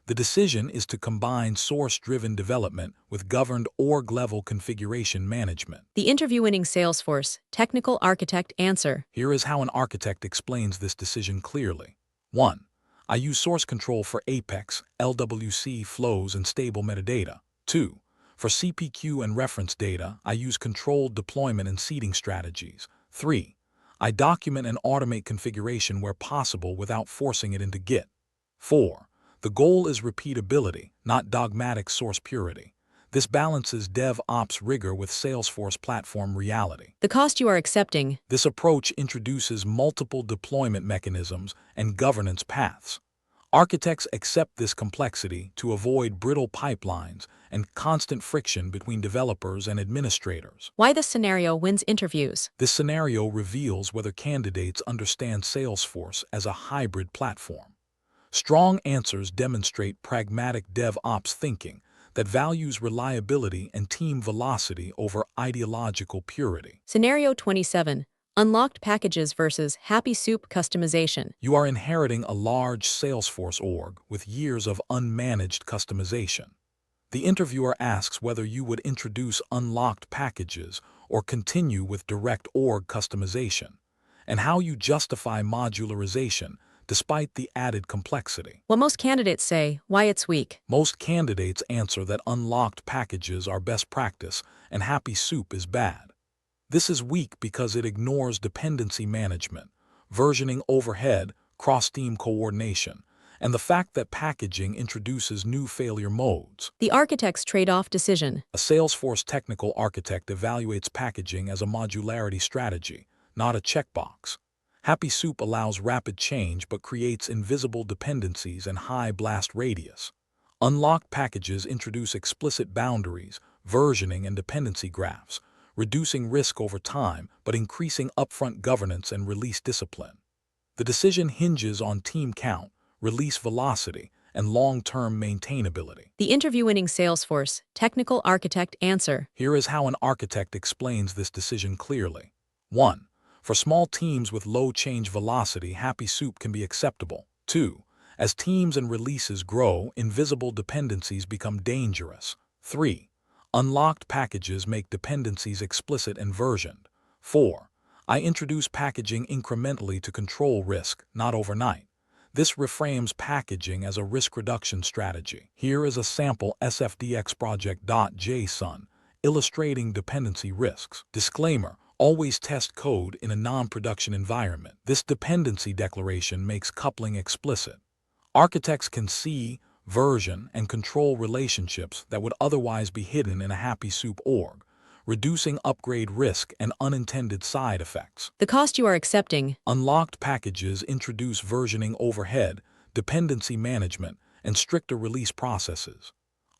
The decision is to combine source-driven development with governed org-level configuration management. The interview-winning Salesforce technical architect answer. Here is how an architect explains this decision clearly. 1. I use source control for Apex, LWC flows, and stable metadata. 2. For CPQ and reference data, I use controlled deployment and seeding strategies. 3. I document and automate configuration where possible without forcing it into Git. 4. The goal is repeatability, not dogmatic source purity. This balances DevOps rigor with Salesforce platform reality. The cost you are accepting. This approach introduces multiple deployment mechanisms and governance paths. Architects accept this complexity to avoid brittle pipelines and constant friction between developers and administrators. Why this scenario wins interviews. This scenario reveals whether candidates understand Salesforce as a hybrid platform. Strong answers demonstrate pragmatic DevOps thinking that values reliability and team velocity over ideological purity. Scenario 27. Unlocked packages versus happy soup customization. You are inheriting a large Salesforce org with years of unmanaged customization. The interviewer asks whether you would introduce unlocked packages or continue with direct org customization, and how you justify modularization despite the added complexity. What most candidates say, why it's weak. Most candidates answer that unlocked packages are best practice and happy soup is bad. This is weak because it ignores dependency management, versioning overhead, cross-team coordination, and the fact that packaging introduces new failure modes. The architect's trade-off decision. A Salesforce technical architect evaluates packaging as a modularity strategy, not a checkbox. Happy soup allows rapid change but creates invisible dependencies and high blast radius. Unlocked packages introduce explicit boundaries, versioning, and dependency graphs, reducing risk over time but increasing upfront governance and release discipline. The decision hinges on team count, release velocity, and long-term maintainability. The interview-winning Salesforce technical architect answer. Here is how an architect explains this decision clearly. 1. For small teams with low change velocity, happy soup can be acceptable. 2. As teams and releases grow, invisible dependencies become dangerous. 3. Unlocked packages make dependencies explicit and versioned. 4. I introduce packaging incrementally to control risk, not overnight. This reframes packaging as a risk reduction strategy. Here is a sample sfdxproject.json illustrating dependency risks. Disclaimer: always test code in a non-production environment. This dependency declaration makes coupling explicit. Architects can see, version, and control relationships that would otherwise be hidden in a happy soup org, reducing upgrade risk and unintended side effects. The cost you are accepting. Unlocked packages introduce versioning overhead, dependency management, and stricter release processes.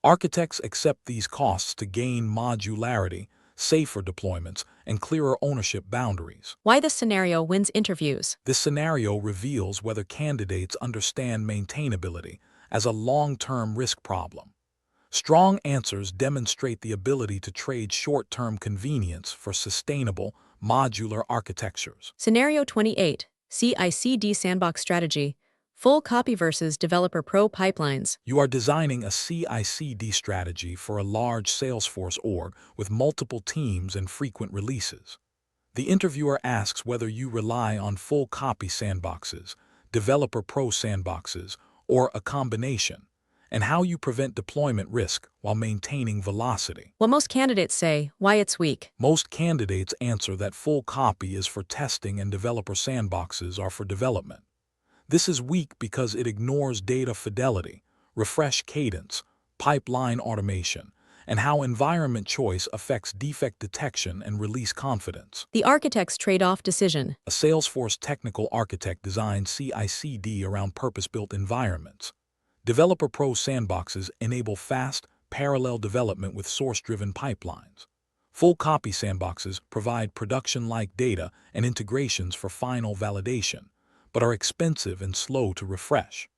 Architects accept these costs to gain modularity, safer deployments, and clearer ownership boundaries. Why this scenario wins interviews. This scenario reveals whether candidates understand maintainability as a long-term risk problem. Strong answers demonstrate the ability to trade short-term convenience for sustainable, modular architectures. Scenario 28. CI/CD sandbox strategy. Full copy versus developer pro pipelines. You are designing a CI/CD strategy for a large Salesforce org with multiple teams and frequent releases. The interviewer asks whether you rely on full copy sandboxes, developer pro sandboxes, or a combination, and how you prevent deployment risk while maintaining velocity. What most candidates say, why it's weak. Most candidates answer that full copy is for testing and developer sandboxes are for development. This is weak because it ignores data fidelity, refresh cadence, pipeline automation, and how environment choice affects defect detection and release confidence. The architect's trade-off decision. A Salesforce technical architect designs CI/CD around purpose-built environments. Developer Pro sandboxes enable fast, parallel development with source-driven pipelines. Full copy sandboxes provide production-like data and integrations for final validation, but are expensive and slow to refresh.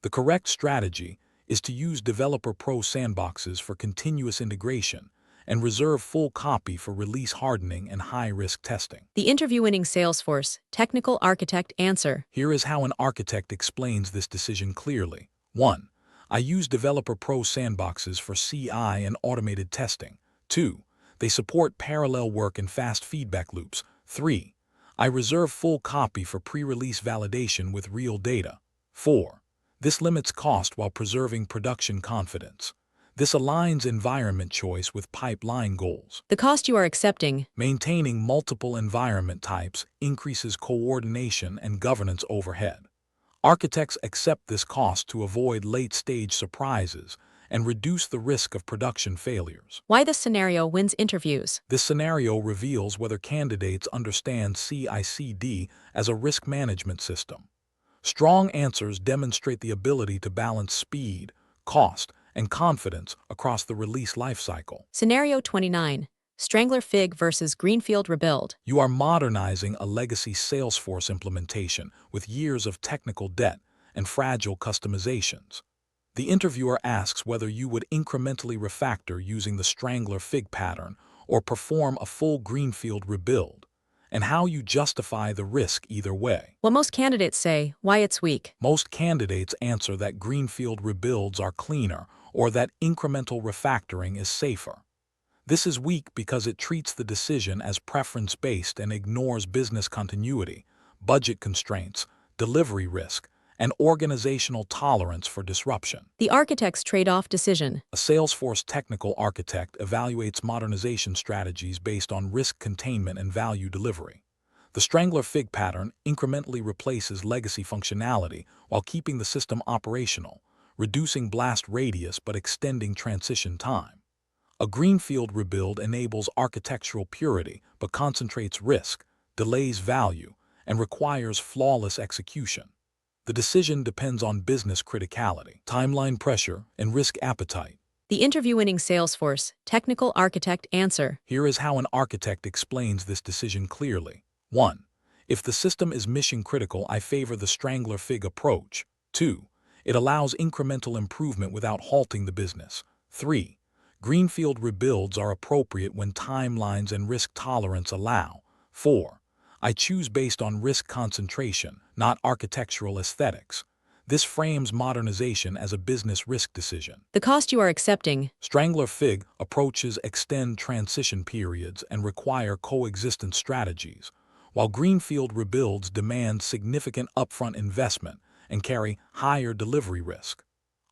The correct strategy is to use Developer Pro sandboxes for continuous integration and reserve full copy for release hardening and high-risk testing. The interview-winning Salesforce Technical Architect answer. Here is how an architect explains this decision clearly. 1. I use Developer Pro sandboxes for CI and automated testing. 2. They support parallel work and fast feedback loops. 3. I reserve full copy for pre-release validation with real data. 4. This limits cost while preserving production confidence. This aligns environment choice with pipeline goals. The cost you are accepting. Maintaining multiple environment types increases coordination and governance overhead. Architects accept this cost to avoid late-stage surprises and reduce the risk of production failures. Why this scenario wins interviews. This scenario reveals whether candidates understand CI/CD as a risk management system. Strong answers demonstrate the ability to balance speed, cost, and confidence across the release lifecycle. Scenario 29. Strangler Fig versus Greenfield Rebuild. You are modernizing a legacy Salesforce implementation with years of technical debt and fragile customizations. The interviewer asks whether you would incrementally refactor using the Strangler Fig pattern or perform a full Greenfield rebuild, and how you justify the risk either way. What most candidates say, why it's weak. Most candidates answer that Greenfield rebuilds are cleaner or that incremental refactoring is safer. This is weak because it treats the decision as preference-based and ignores business continuity, budget constraints, delivery risk, and organizational tolerance for disruption. The architect's trade-off decision. A Salesforce technical architect evaluates modernization strategies based on risk containment and value delivery. The Strangler Fig pattern incrementally replaces legacy functionality while keeping the system operational, reducing blast radius but extending transition time. A Greenfield rebuild enables architectural purity but concentrates risk, delays value, and requires flawless execution. The decision depends on business criticality, timeline pressure, and risk appetite. The interview-winning Salesforce Technical Architect answer. Here is how an architect explains this decision clearly. 1. If the system is mission-critical, I favor the Strangler Fig approach. 2. It allows incremental improvement without halting the business. 3. Greenfield rebuilds are appropriate when timelines and risk tolerance allow. 4. I choose based on risk concentration, not architectural aesthetics. This frames modernization as a business risk decision. The cost you are accepting. Strangler Fig approaches extend transition periods and require coexistence strategies, while Greenfield rebuilds demand significant upfront investment and carry higher delivery risk.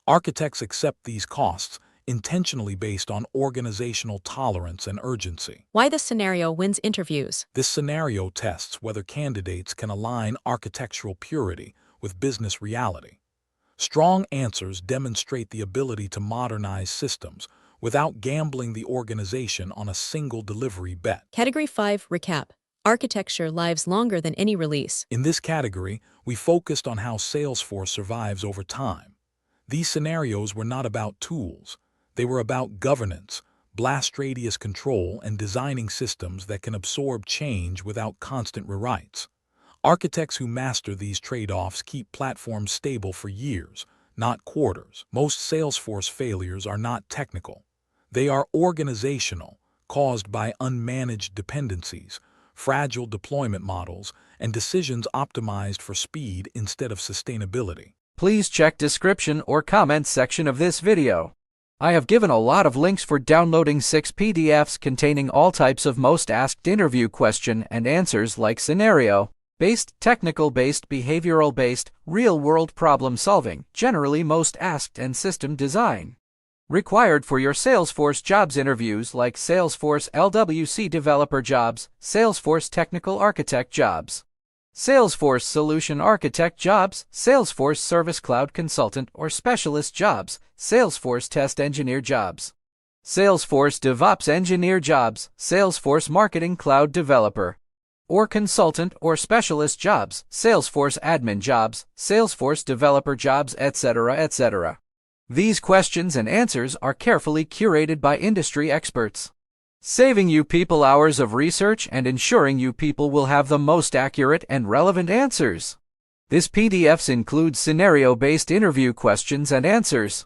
Architects accept these costs intentionally based on organizational tolerance and urgency. Why this scenario wins interviews. This scenario tests whether candidates can align architectural purity with business reality. Strong answers demonstrate the ability to modernize systems without gambling the organization on a single delivery bet. Category 5 Recap. Architecture lives longer than any release. In this category, we focused on how Salesforce survives over time. These scenarios were not about tools. They were about governance, blast radius control, and designing systems that can absorb change without constant rewrites. Architects who master these trade-offs keep platforms stable for years, not quarters. Most Salesforce failures are not technical. They are organizational, caused by unmanaged dependencies, fragile deployment models, and decisions optimized for speed instead of sustainability. Please check description or comments section of this video. I have given a lot of links for downloading 6 PDFs containing all types of most asked interview question and answers like scenario-based, technical-based, behavioral-based, real-world problem-solving, generally most asked, and system design. Required for your Salesforce jobs interviews like Salesforce LWC developer jobs, Salesforce technical architect jobs, Salesforce Solution Architect jobs, Salesforce Service Cloud Consultant or Specialist jobs, Salesforce Test Engineer jobs, Salesforce DevOps Engineer jobs, Salesforce Marketing Cloud Developer or Consultant or Specialist jobs, Salesforce Admin jobs, Salesforce Developer jobs, etc., etc. These questions and answers are carefully curated by industry experts, saving you people hours of research and ensuring you people will have the most accurate and relevant answers. This PDFs includes scenario-based interview questions and answers,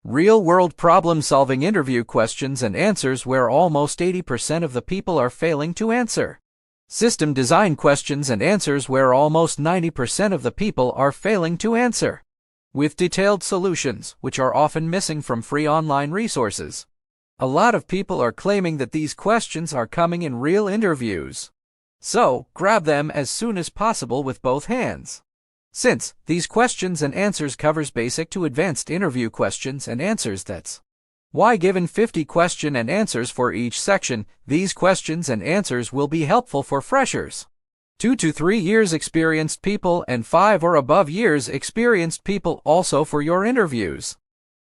real-world problem-solving interview questions and answers where almost 80% of the people are failing to answer, system design questions and answers where almost 90% of the people are failing to answer, with detailed solutions, which are often missing from free online resources. A lot of people are claiming that these questions are coming in real interviews. So, grab them as soon as possible with both hands. Since these questions and answers covers basic to advanced interview questions and answers, that's why given 50 question and answers for each section, these questions and answers will be helpful for freshers, 2 to 3 years experienced people and 5 or above years experienced people also for your interviews.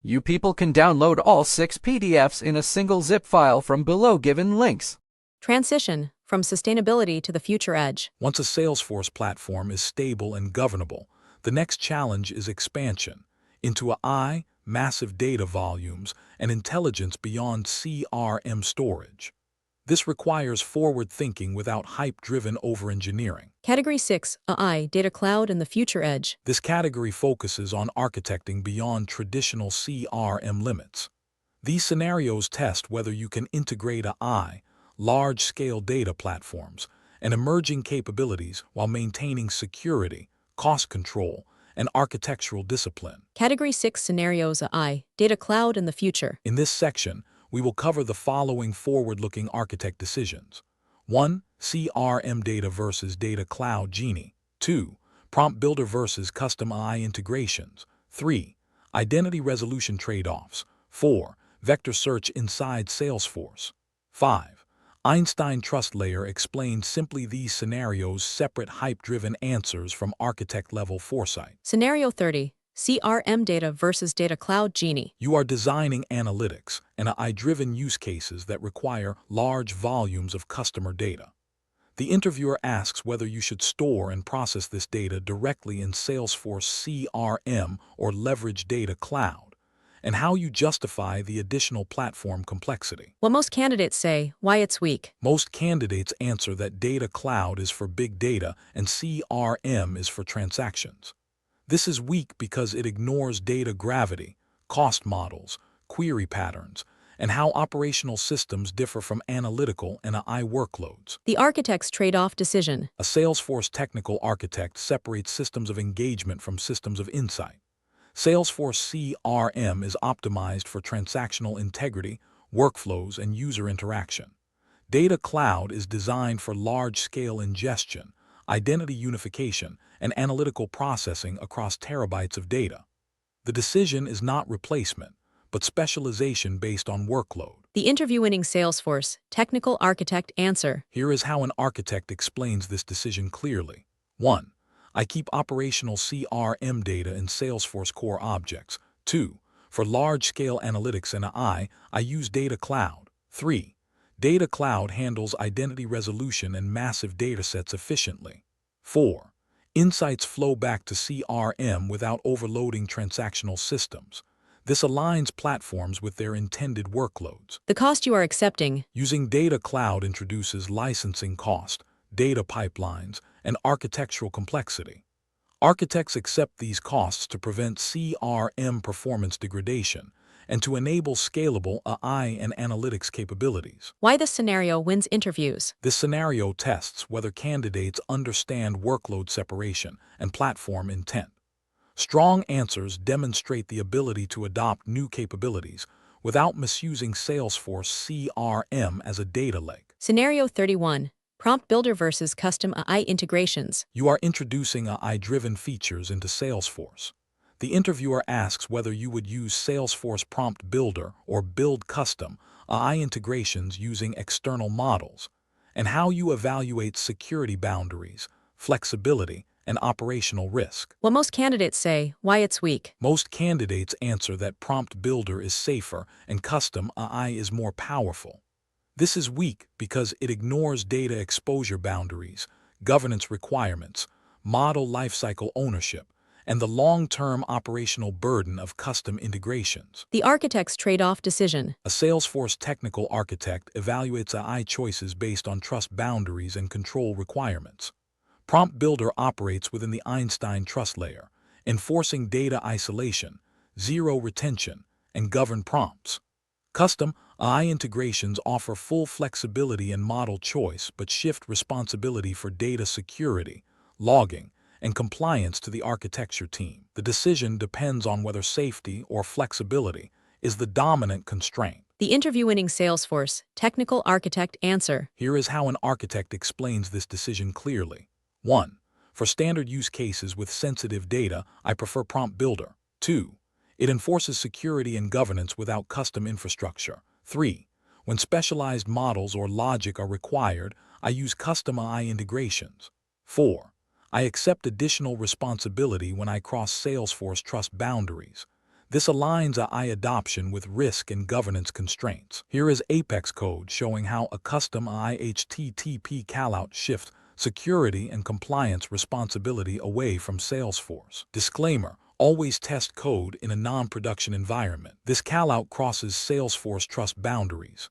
You people can download all 6 PDFs in a single zip file from below given links. Transition from sustainability to the future edge. Once a Salesforce platform is stable and governable, the next challenge is expansion into massive data volumes and intelligence beyond CRM storage. This requires forward thinking without hype-driven over-engineering. Category 6, AI, Data Cloud and the Future Edge. This category focuses on architecting beyond traditional CRM limits. These scenarios test whether you can integrate AI, large-scale data platforms, and emerging capabilities while maintaining security, cost control, and architectural discipline. Category 6 Scenarios AI, Data Cloud and the Future. In this section, we will cover the following forward-looking architect decisions. 1. CRM data versus data cloud genie. 2. Prompt builder versus custom AI integrations. 3. Identity resolution trade-offs. 4. Vector search inside Salesforce. 5. Einstein Trust Layer explains simply these scenarios separate hype-driven answers from architect-level foresight. Scenario 30, CRM data versus data cloud genie. You are designing analytics and AI-driven use cases that require large volumes of customer data. The interviewer asks whether you should store and process this data directly in Salesforce CRM or leverage data cloud, and how you justify the additional platform complexity. What most candidates say, why it's weak. Most candidates answer that data cloud is for big data and CRM is for transactions. This is weak because it ignores data gravity, cost models, query patterns, and how operational systems differ from analytical and AI workloads. The architect's trade-off decision. A Salesforce technical architect separates systems of engagement from systems of insight. Salesforce CRM is optimized for transactional integrity, workflows, and user interaction. Data Cloud is designed for large-scale ingestion, identity unification, and analytical processing across terabytes of data. The decision is not replacement, but specialization based on workload. The interview-winning Salesforce technical architect answer. Here is how an architect explains this decision clearly. 1. I keep operational CRM data in Salesforce core objects. 2. For large-scale analytics and AI, I use Data Cloud. 3. Data Cloud handles identity resolution and massive datasets efficiently. 4. Insights flow back to CRM without overloading transactional systems. This aligns platforms with their intended workloads. The cost you are accepting. Using Data Cloud introduces licensing cost, data pipelines, and architectural complexity. Architects accept these costs to prevent CRM performance degradation and to enable scalable AI and analytics capabilities. Why this scenario wins interviews. This scenario tests whether candidates understand workload separation and platform intent. Strong answers demonstrate the ability to adopt new capabilities without misusing Salesforce CRM as a data lake. Scenario 31. Prompt builder versus custom AI integrations. You are introducing AI-driven features into Salesforce. The interviewer asks whether you would use Salesforce Prompt Builder or build custom AI integrations using external models, and how you evaluate security boundaries, flexibility, and operational risk. What most candidates say, why it's weak. Most candidates answer that Prompt Builder is safer and custom AI is more powerful. This is weak because it ignores data exposure boundaries, governance requirements, model lifecycle ownership, and the long-term operational burden of custom integrations. The architect's trade-off decision. A Salesforce technical architect evaluates AI choices based on trust boundaries and control requirements. Prompt Builder operates within the Einstein trust layer, enforcing data isolation, zero retention, and governed prompts. Custom AI integrations offer full flexibility and model choice but shift responsibility for data security, logging, and compliance to the architecture team. The decision depends on whether safety or flexibility is the dominant constraint. The interview-winning Salesforce technical architect answer. Here is how an architect explains this decision clearly. 1. For standard use cases with sensitive data, I prefer Prompt Builder. 2. It enforces security and governance without custom infrastructure. 3. When specialized models or logic are required, I use custom AI integrations. 4. I accept additional responsibility when I cross Salesforce trust boundaries. This aligns AI adoption with risk and governance constraints. Here is Apex code showing how a custom AI HTTP callout shifts security and compliance responsibility away from Salesforce. Disclaimer: always test code in a non-production environment. This callout crosses Salesforce trust boundaries.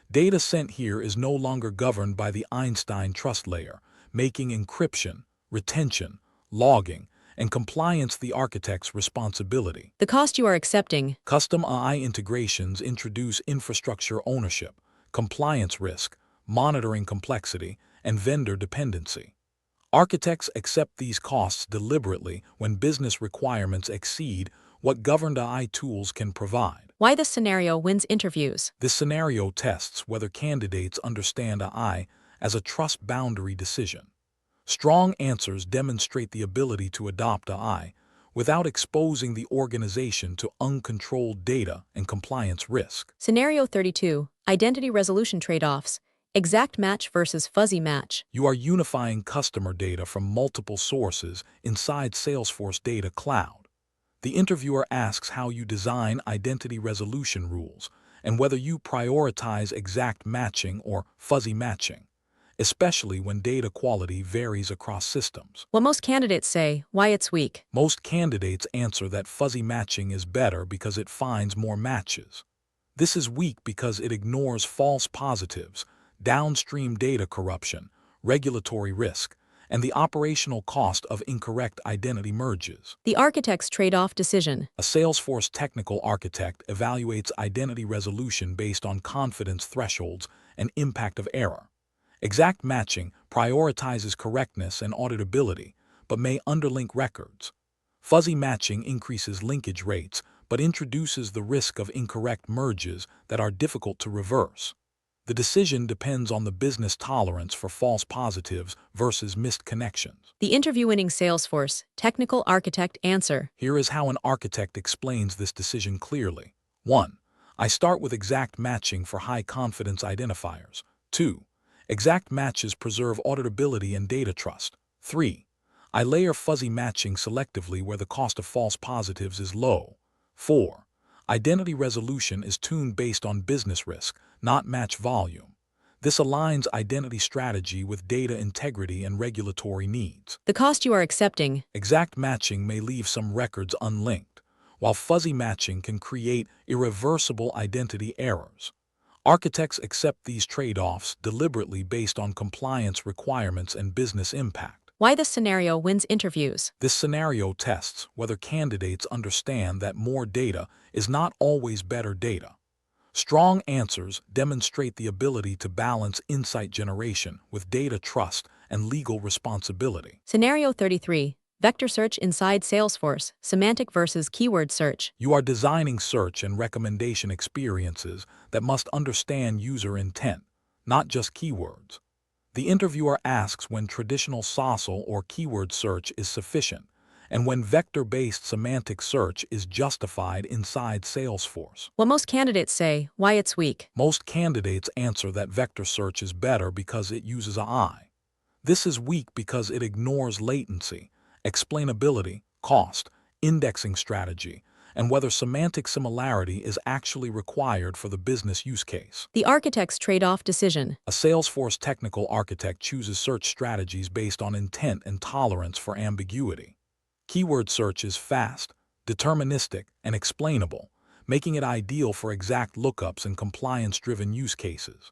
Data sent here is no longer governed by the Einstein trust layer, making encryption, retention, logging, and compliance the architect's responsibility. The cost you are accepting. Custom AI integrations introduce infrastructure ownership, compliance risk, monitoring complexity, and vendor dependency. Architects accept these costs deliberately when business requirements exceed what governed AI tools can provide. Why this scenario wins interviews. This scenario tests whether candidates understand AI as a trust boundary decision. Strong answers demonstrate the ability to adopt AI without exposing the organization to uncontrolled data and compliance risk. Scenario 32, identity resolution trade-offs. Exact match versus fuzzy match. You are unifying customer data from multiple sources inside Salesforce Data Cloud. The interviewer asks how you design identity resolution rules and whether you prioritize exact matching or fuzzy matching, especially when data quality varies across systems. What most candidates say, why it's weak. Most candidates answer that fuzzy matching is better because it finds more matches. This is weak because it ignores false positives, downstream data corruption, regulatory risk, and the operational cost of incorrect identity merges. The architect's trade-off decision. A Salesforce technical architect evaluates identity resolution based on confidence thresholds and impact of error. Exact matching prioritizes correctness and auditability, but may underlink records. Fuzzy matching increases linkage rates, but introduces the risk of incorrect merges that are difficult to reverse. The decision depends on the business tolerance for false positives versus missed connections. The interview-winning Salesforce technical architect answer. Here is how an architect explains this decision clearly. 1. I start with exact matching for high-confidence identifiers. 2. Exact matches preserve auditability and data trust. 3. I layer fuzzy matching selectively where the cost of false positives is low. 4. Identity resolution is tuned based on business risk, not match volume. This aligns identity strategy with data integrity and regulatory needs. The cost you are accepting. Exact matching may leave some records unlinked, while fuzzy matching can create irreversible identity errors. Architects accept these trade-offs deliberately based on compliance requirements and business impact. Why this scenario wins interviews. This scenario tests whether candidates understand that more data is not always better data. Strong answers demonstrate the ability to balance insight generation with data trust and legal responsibility. Scenario 33, vector search inside Salesforce, semantic versus keyword search. You are designing search and recommendation experiences that must understand user intent, not just keywords. The interviewer asks when traditional social or keyword search is sufficient, and when vector-based semantic search is justified inside Salesforce. What most candidates say, why it's weak. Most candidates answer that vector search is better because it uses AI. This is weak because it ignores latency, explainability, cost, indexing strategy, and whether semantic similarity is actually required for the business use case. The architect's trade-off decision. A Salesforce technical architect chooses search strategies based on intent and tolerance for ambiguity. Keyword search is fast, deterministic, and explainable, making it ideal for exact lookups and compliance-driven use cases.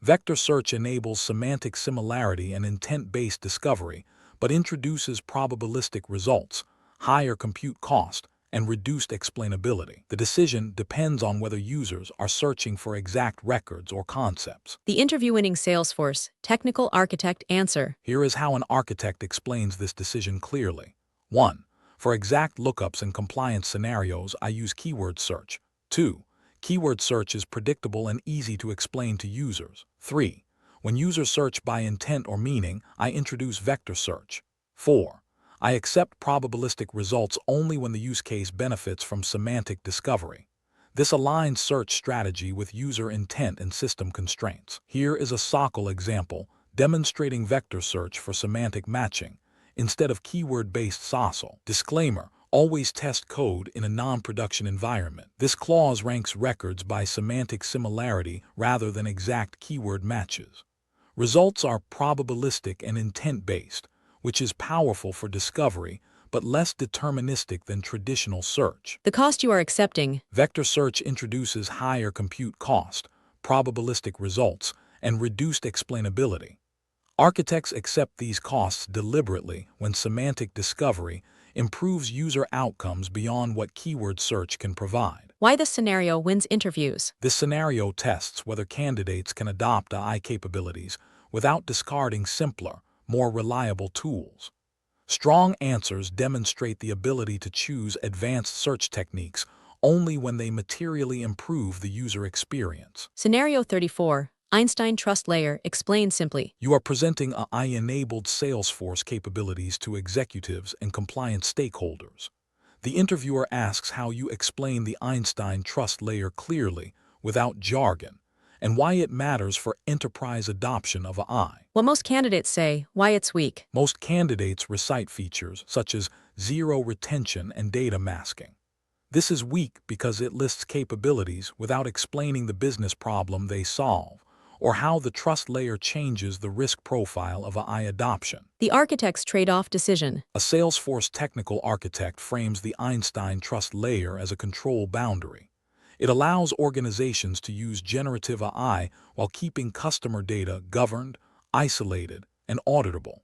Vector search enables semantic similarity and intent-based discovery, but introduces probabilistic results, higher compute cost, and reduced explainability. The decision depends on whether users are searching for exact records or concepts. The interview-winning Salesforce Technical Architect answer. Here is how an architect explains this decision clearly. 1. For exact lookups and compliance scenarios, I use keyword search. 2. Keyword search is predictable and easy to explain to users. 3. When users search by intent or meaning, I introduce vector search. 4. I accept probabilistic results only when the use case benefits from semantic discovery. This aligns search strategy with user intent and system constraints. Here is a SOCL example demonstrating vector search for semantic matching instead of keyword-based SOCL. Disclaimer: always test code in a non-production environment. This clause ranks records by semantic similarity rather than exact keyword matches. Results are probabilistic and intent-based, which is powerful for discovery, but less deterministic than traditional search. The cost you are accepting. Vector search introduces higher compute cost, probabilistic results, and reduced explainability. Architects accept these costs deliberately when semantic discovery improves user outcomes beyond what keyword search can provide. Why this scenario wins interviews. This scenario tests whether candidates can adopt AI capabilities without discarding simpler, more reliable tools. Strong answers demonstrate the ability to choose advanced search techniques only when they materially improve the user experience. Scenario 34. Einstein Trust Layer explained simply. You are presenting AI-enabled Salesforce capabilities to executives and compliance stakeholders. The interviewer asks how you explain the Einstein Trust Layer clearly, without jargon, and why it matters for enterprise adoption of AI. What most candidates say, why it's weak. Most candidates recite features such as zero retention and data masking. This is weak because it lists capabilities without explaining the business problem they solve, or how the trust layer changes the risk profile of AI adoption. The architect's trade-off decision. A Salesforce technical architect frames the Einstein Trust Layer as a control boundary. It allows organizations to use generative AI while keeping customer data governed, isolated, and auditable.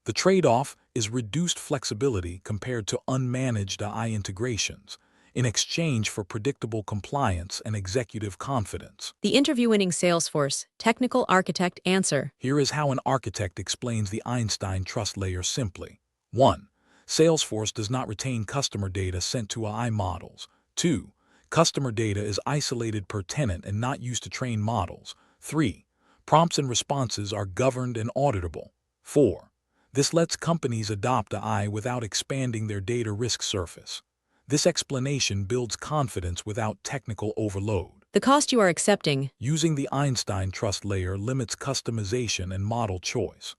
The trade-off is reduced flexibility compared to unmanaged AI integrations, in exchange for predictable compliance and executive confidence. The interview-winning Salesforce Technical Architect answer. Here is how an architect explains the Einstein Trust Layer simply. 1. Salesforce does not retain customer data sent to AI models. 2. Customer data is isolated per tenant and not used to train models. 3. Prompts and responses are governed and auditable. 4. This lets companies adopt AI without expanding their data risk surface. This explanation builds confidence without technical overload. The cost you are accepting. Using the Einstein Trust Layer limits customization and model choice.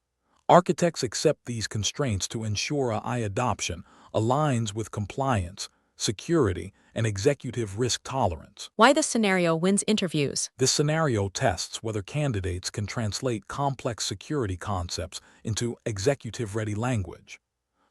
Architects accept these constraints to ensure AI adoption aligns with compliance, security, and executive risk tolerance. Why this scenario wins interviews. This scenario tests whether candidates can translate complex security concepts into executive-ready language.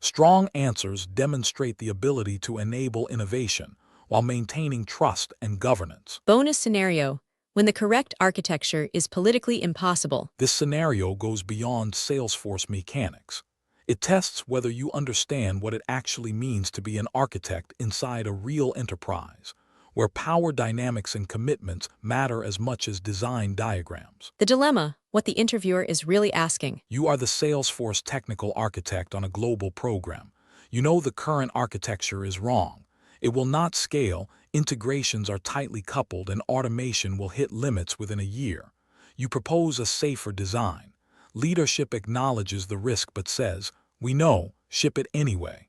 Strong answers demonstrate the ability to enable innovation while maintaining trust and governance. Bonus scenario. When the correct architecture is politically impossible. This scenario goes beyond Salesforce mechanics. It tests whether you understand what it actually means to be an architect inside a real enterprise, where power dynamics and commitments matter as much as design diagrams. The dilemma, what the interviewer is really asking. You are the Salesforce technical architect on a global program. You know the current architecture is wrong. It will not scale, integrations are tightly coupled, and automation will hit limits within a year. You propose a safer design. Leadership acknowledges the risk but says, "We know, ship it anyway."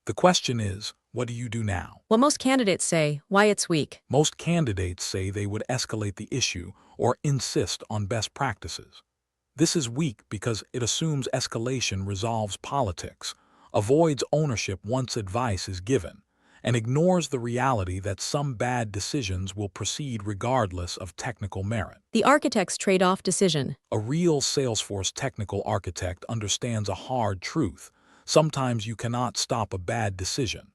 The question is, what do you do now? What most candidates say, why it's weak. Most candidates say they would escalate the issue or insist on best practices. This is weak because it assumes escalation resolves politics, avoids ownership once advice is given, and ignores the reality that some bad decisions will proceed regardless of technical merit. The architect's trade-off decision. A real Salesforce technical architect understands a hard truth. Sometimes you cannot stop a bad decision.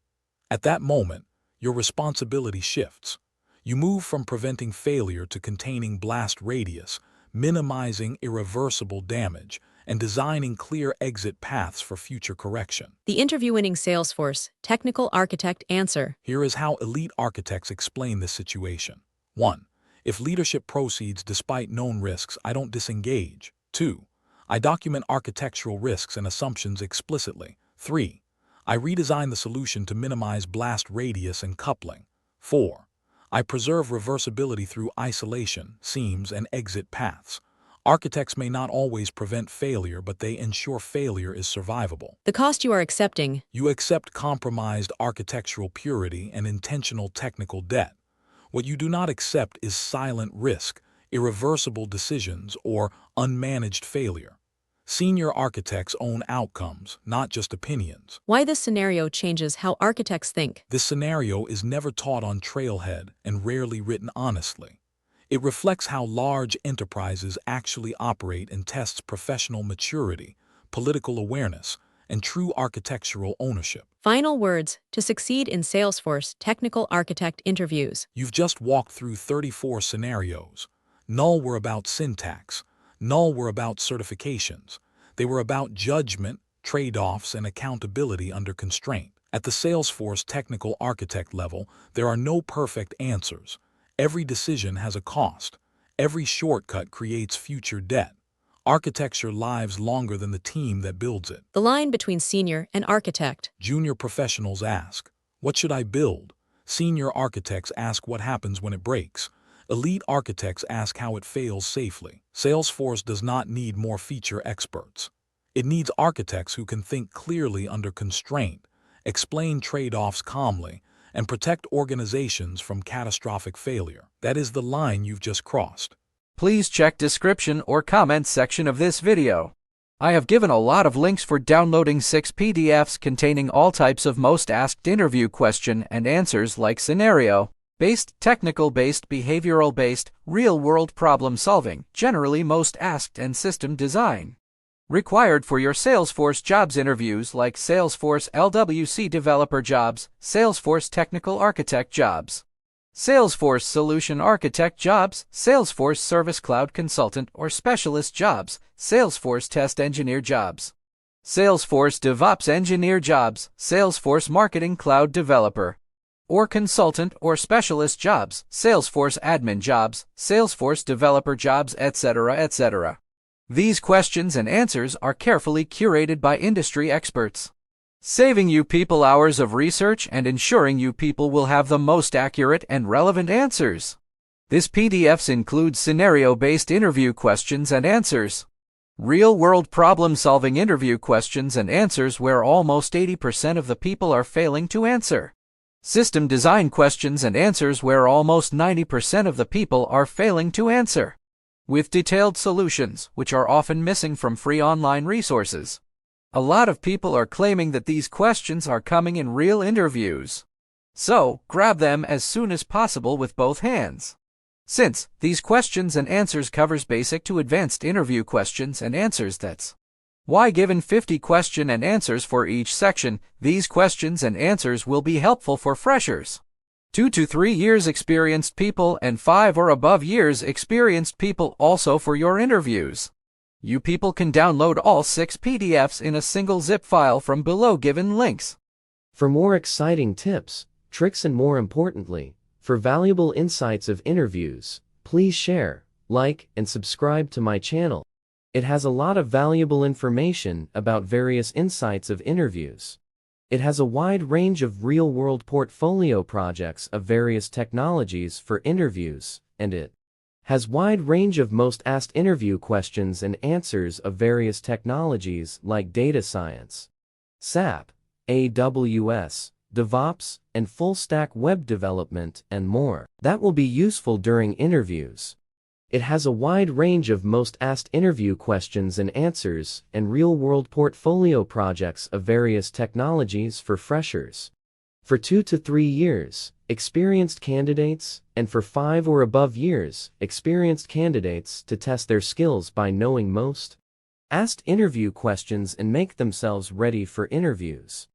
At that moment, your responsibility shifts. You move from preventing failure to containing blast radius, minimizing irreversible damage, and designing clear exit paths for future correction. The interview-winning Salesforce Technical Architect answer. Here is how elite architects explain this situation. 1. If leadership proceeds despite known risks, I don't disengage. 2. I document architectural risks and assumptions explicitly. 3. I redesign the solution to minimize blast radius and coupling. 4. I preserve reversibility through isolation, seams, and exit paths. Architects may not always prevent failure, but they ensure failure is survivable. The cost you are accepting. You accept compromised architectural purity and intentional technical debt. What you do not accept is silent risk, irreversible decisions, or unmanaged failure. Senior architects own outcomes, not just opinions. Why this scenario changes how architects think. This scenario is never taught on Trailhead and rarely written honestly. It reflects how large enterprises actually operate and tests professional maturity, political awareness, and true architectural ownership. Final words to succeed in Salesforce Technical Architect interviews. You've just walked through 34 scenarios. None were about syntax. None were about certifications. They were about judgment, trade-offs, and accountability under constraint. At the Salesforce Technical Architect level, there are no perfect answers. Every decision has a cost. Every shortcut creates future debt. Architecture lives longer than the team that builds it. The line between senior and architect. Junior professionals ask, "What should I build?" Senior architects ask what happens when it breaks. Elite architects ask how it fails safely. Salesforce does not need more feature experts. It needs architects who can think clearly under constraint, explain trade-offs calmly, and protect organizations from catastrophic failure. That is the line you've just crossed. Please check description or comments section of this video. I have given a lot of links for downloading 6 PDFs containing all types of most asked interview question and answers like scenario-based, technical-based, behavioral-based, real-world problem-solving, generally most asked, and system design. Required for your Salesforce jobs interviews like Salesforce LWC developer jobs, Salesforce technical architect jobs, Salesforce Solution Architect jobs, Salesforce Service Cloud Consultant or Specialist jobs, Salesforce Test Engineer jobs, Salesforce DevOps Engineer jobs, Salesforce Marketing Cloud Developer or Consultant or Specialist jobs, Salesforce Admin jobs, Salesforce Developer jobs, etc., etc. These questions and answers are carefully curated by industry experts, saving you people hours of research and ensuring you people will have the most accurate and relevant answers. This PDFs includes scenario-based interview questions and answers, real-world problem-solving interview questions and answers where almost 80% of the people are failing to answer, system design questions and answers where almost 90% of the people are failing to answer, with detailed solutions, which are often missing from free online resources. A lot of people are claiming that these questions are coming in real interviews. So, grab them as soon as possible with both hands. Since these questions and answers covers basic to advanced interview questions and answers, that's why given 50 question and answers for each section, these questions and answers will be helpful for freshers, 2 to 3 years experienced people, and 5 or above years experienced people also for your interviews. You people can download all 6 PDFs in a single zip file from below given links. For more exciting tips, tricks, and more importantly, for valuable insights of interviews, please share, like, and subscribe to my channel. It has a lot of valuable information about various insights of interviews. It has a wide range of real-world portfolio projects of various technologies for interviews, and it has wide range of most asked interview questions and answers of various technologies like data science, SAP, AWS, DevOps, and full-stack web development, and more. That will be useful during interviews. It has a wide range of most asked interview questions and answers and real-world portfolio projects of various technologies for freshers, for 2 to 3 years, experienced candidates, and for 5 or above years, experienced candidates to test their skills by knowing most asked interview questions and make themselves ready for interviews.